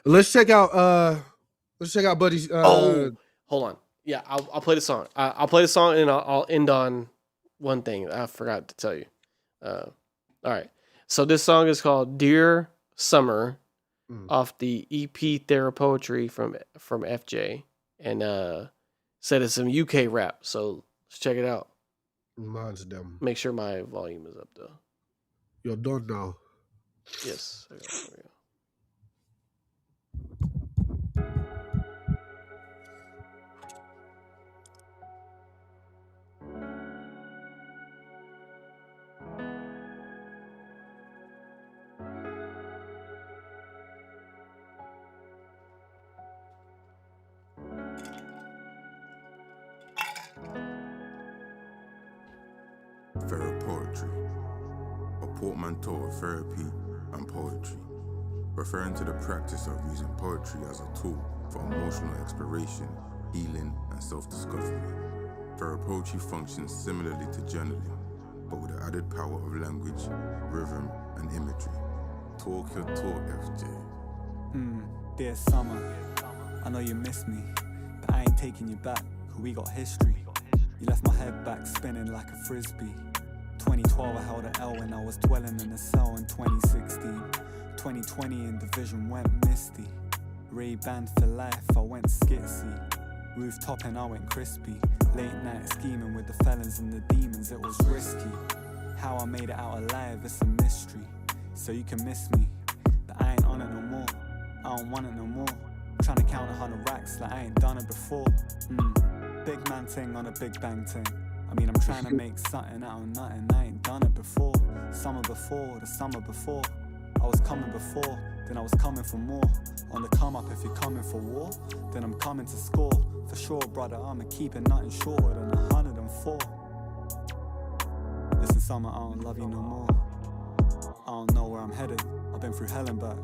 Let's check out Buddy's. Hold on. Yeah, I'll play the song. I'll play the song and I'll end on one thing I forgot to tell you. All right. So this song is called "Dear Summer" Mm. off the EP Therapoetry from FJ, and said it's some UK rap. So let's check it out. Mine's them. Make sure my volume is up though. You don't know. Yes. There we go. Poetry, a portmanteau of therapy and poetry, referring to the practice of using poetry as a tool for emotional exploration, healing, and self-discovery. Poetry functions similarly to journaling, but with the added power of language, rhythm, and imagery. Talk your talk, FJ. Dear summer, I know you miss me, but I ain't taking you back, cause we got history. You left my head back spinning like a frisbee. 2012 I held an L when I was dwelling in a cell in 2016. 2020 in division went misty. Ray-Ban for life, I went skitsy. Rooftop and I went crispy. Late night scheming with the felons and the demons, it was risky. How I made it out alive, it's a mystery. So you can miss me, but I ain't on it no more. I don't want it no more. Trying to count 100 racks like I ain't done it before. Big man thing on a big bang thing. I mean, I'm trying to make something out of nothing. I ain't done it before. Summer before, the summer before. I was coming before, then I was coming for more. On the come up, if you're coming for war, then I'm coming to score. For sure, brother, I'ma keep it nothing shorter than 104. Listen, summer, I don't love you no more. I don't know where I'm headed. I've been through hell and back.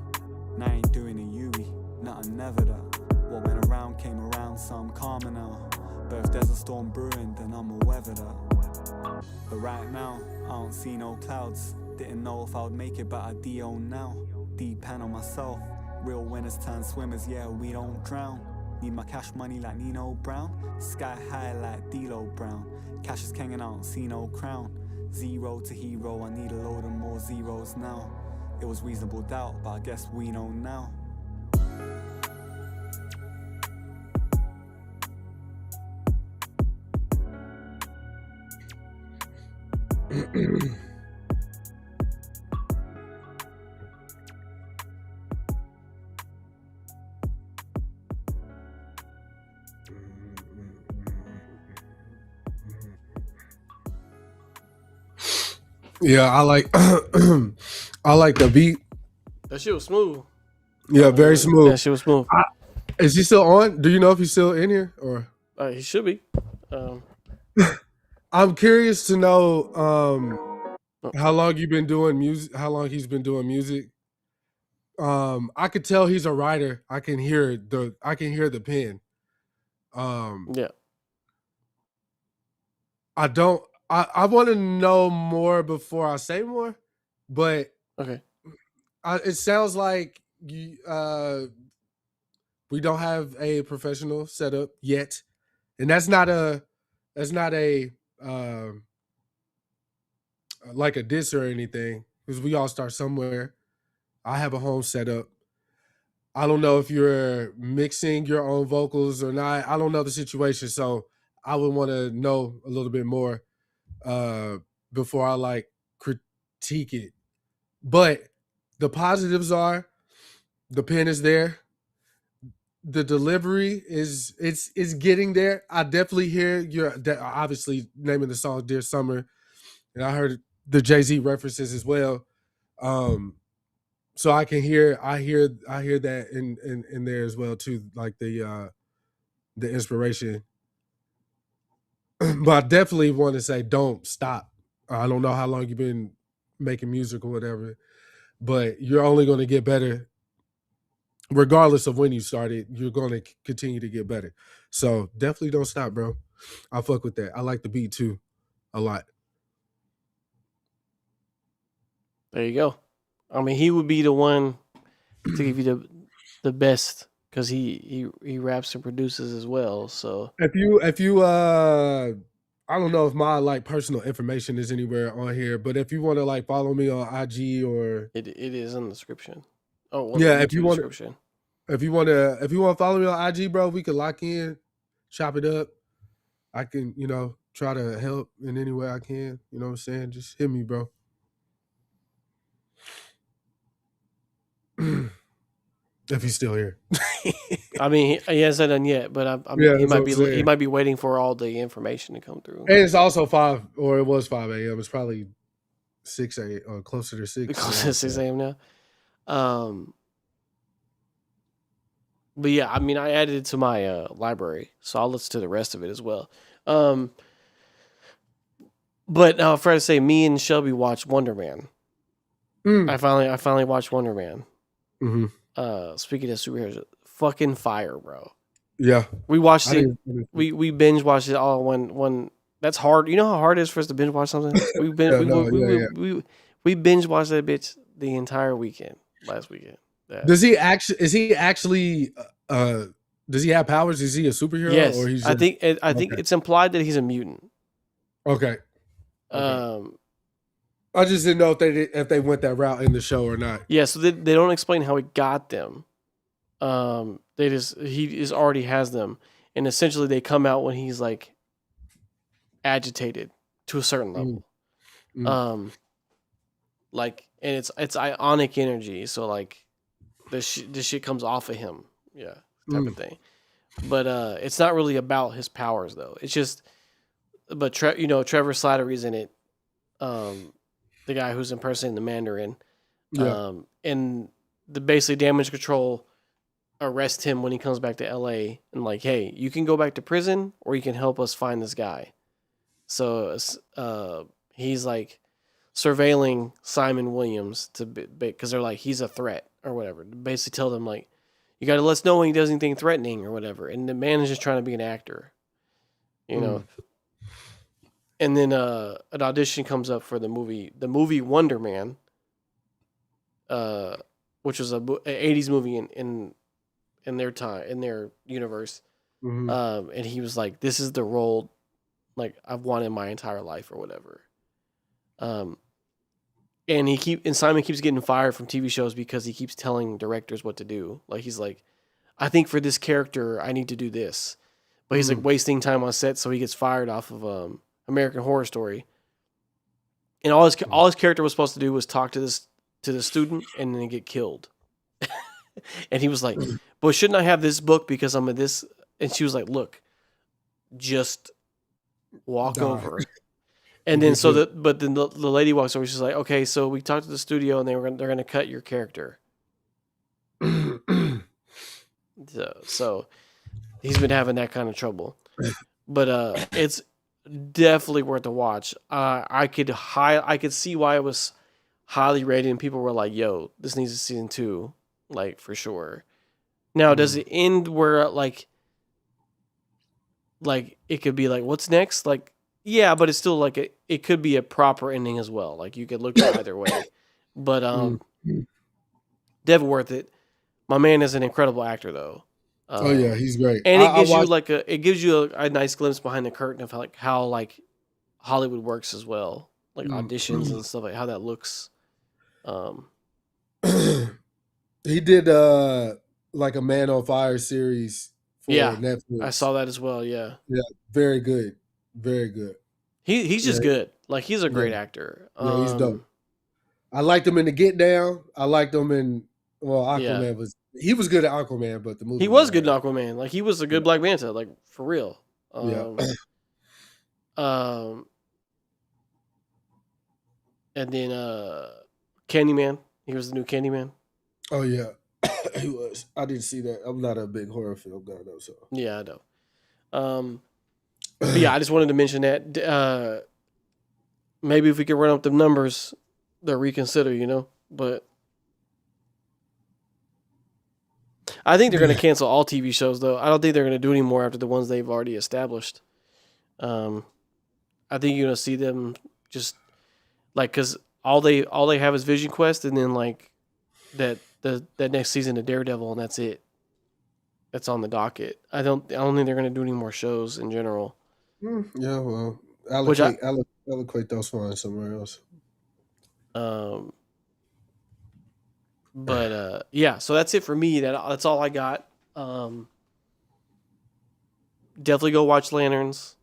And I ain't doing a Yui, nothing never that. What went around came around, so I'm calmer now. But if there's a storm brewing, then I'ma weather that. But right now, I don't see no clouds. Didn't know if I would make it, but I do now. Deep pan on myself. Real winners turn swimmers, yeah, we don't drown. Need my cash money like Nino Brown. Sky high like D-Lo Brown. Cash is king and I don't see no crown. Zero to hero, I need a load of more zeros now. It was reasonable doubt, but I guess we know now. Yeah, I like I like the beat. That shit was smooth. Yeah, very smooth. That shit was smooth. Is he still on? Do you know if he's still in here or? He should be. I'm curious to know how long you've been doing music. How long he's been doing music. I could tell he's a writer. I can hear the pen. Yeah. I want to know more before I say more, but Okay. it sounds like you, we don't have a professional setup yet, and that's not a like a diss or anything, because we all start somewhere. I have a home setup. I don't know if you're mixing your own vocals or not. I don't know the situation, so I would want to know a little bit more before I like critique it. But the positives are the pen is there. The delivery is getting there. I definitely hear your obviously naming the song "Dear Summer," and I heard the Jay-Z references as well. So I hear that in there as well too, like the inspiration. But I definitely want to say don't stop. I don't know how long you've been making music or whatever, but you're only going to get better. Regardless of when you started, you're going to continue to get better. So definitely don't stop, bro. I fuck with that. I like the beat too a lot. There you go. I mean, he would be the one to give you the best because he raps and produces as well. So If you I don't know if my like personal information is anywhere on here, but if you want to like follow me on IG or It is in the description. Oh, well, yeah, the if you YouTube want description. if you want to follow me on IG, bro, we can lock in, chop it up. I can, try to help in any way I can. You know what I'm saying? Just hit me, bro. If he's still here. I mean, he hasn't done yet, but I mean, Yeah, he that's what I'm he saying. might be waiting for all the information to come through. And it's also 5, or it was 5 a.m. It's probably 6 a.m. or closer to 6. Because it's 6 a.m. now. But yeah, I mean, I added it to my library, so I'll listen to the rest of it as well. But I forgot to say, me and Shelby watched Wonder Man. I finally watched Wonder Man. Mm-hmm. Speaking of superheroes, fucking fire, bro. Yeah, we watched it. We binge watched it all when. That's hard. You know how hard it is for us to binge watch something. We binge watched that bitch the entire weekend last weekend. Yeah. Does he actually? Is he actually? Does he have powers? Is he a superhero? Yes, or he's I think it's implied that he's a mutant. Okay. I just didn't know if they went that route in the show or not. Yeah, so they don't explain how he got them. He already has them, and essentially they come out when he's like agitated to a certain level. Like, and it's ionic energy, so like this shit comes off of him, type of thing. But it's not really about his powers though. It's just, but Trevor Slattery's in it, the guy who's impersonating the Mandarin, and the basically damage control arrest him when he comes back to LA and like, hey, you can go back to prison or you can help us find this guy. So he's like surveilling Simon Williams because they're like, he's a threat or whatever. Basically tell them like, you got to let us know when he does anything threatening or whatever. And the man is just trying to be an actor, you know. And then an audition comes up for the movie Wonder Man, which was an 80s movie in their time, in their universe. And he was like, this is the role like I've wanted my entire life or whatever. And Simon keeps getting fired from TV shows because he keeps telling directors what to do. Like he's like, I think for this character I need to do this, but he's like wasting time on set, so he gets fired off of American Horror Story. And all his character was supposed to do was talk to the student and then get killed. And he was like, but shouldn't I have this book because I'm a this? And she was like, look, just walk over. And then but then the lady walks over. She's like, okay, so we talked to the studio and they're gonna cut your character. So he's been having that kind of trouble. But it's definitely worth a watch. I could see why it was highly rated and people were like, yo, this needs a season 2, like for sure. Now, does it end where like it could be like, what's next? Like, yeah, but it's still like it could be a proper ending as well. Like you could look at it either way. But definitely worth it. My man is an incredible actor though. Oh yeah, he's great. And it gives you a nice glimpse behind the curtain of how Hollywood works as well. Like auditions and stuff, like how that looks. He did like a Man on Fire series for Netflix. I saw that as well. Yeah, very good, very good. He's just good. Like he's a great actor. Yeah, he's dope. I liked him in The Get Down. I liked him in Aquaman was good at Aquaman, but the movie he was good in Aquaman. Like he was a good Black Manta, like for real. And then Candyman. He was the new Candyman. Oh yeah, he was. I didn't see that. I'm not a big horror film guy though, so yeah, I know. But yeah, I just wanted to mention that. Maybe if we could run up the numbers, they'll reconsider. But I think they're going to cancel all TV shows, though. I don't think they're going to do any more after the ones they've already established. I think you're going to see them just like because all they have is Vision Quest, and then like that next season of Daredevil, and that's it. That's on the docket. I don't think they're going to do any more shows in general. Yeah, well, Which I allocate those funds somewhere else. But yeah, so that's it for me. That's all I got. Definitely go watch Lanterns.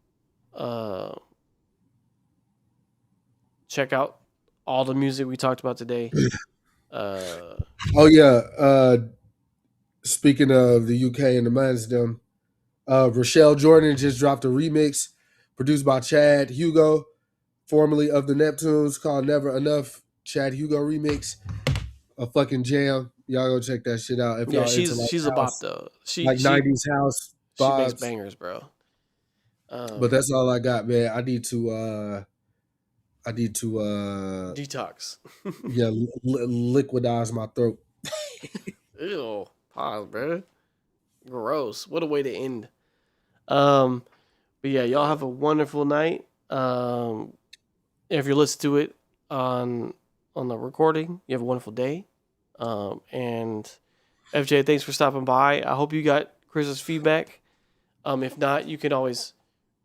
Check out all the music we talked about today. Oh yeah. Speaking of the UK and the Mans, them, Rochelle Jordan just dropped a remix produced by Chad Hugo, formerly of the Neptunes, called Never Enough. Chad Hugo remix, a fucking jam. Y'all go check that shit out if Yeah, y'all into like she's a bop though. like 90s house she makes vibes. bangers, bro. But that's all I got, man. I need to Detox. yeah, liquidize my throat. Ew, pause, bro. Gross. What a way to end. But yeah, y'all have a wonderful night. If you're listening to it on the recording, you have a wonderful day. And FJ, thanks for stopping by. I hope you got Chris's feedback. If not, you can always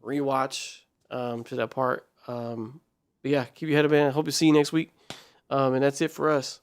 rewatch to that part. But yeah, keep your head up, man. Hope to see you next week. And that's it for us.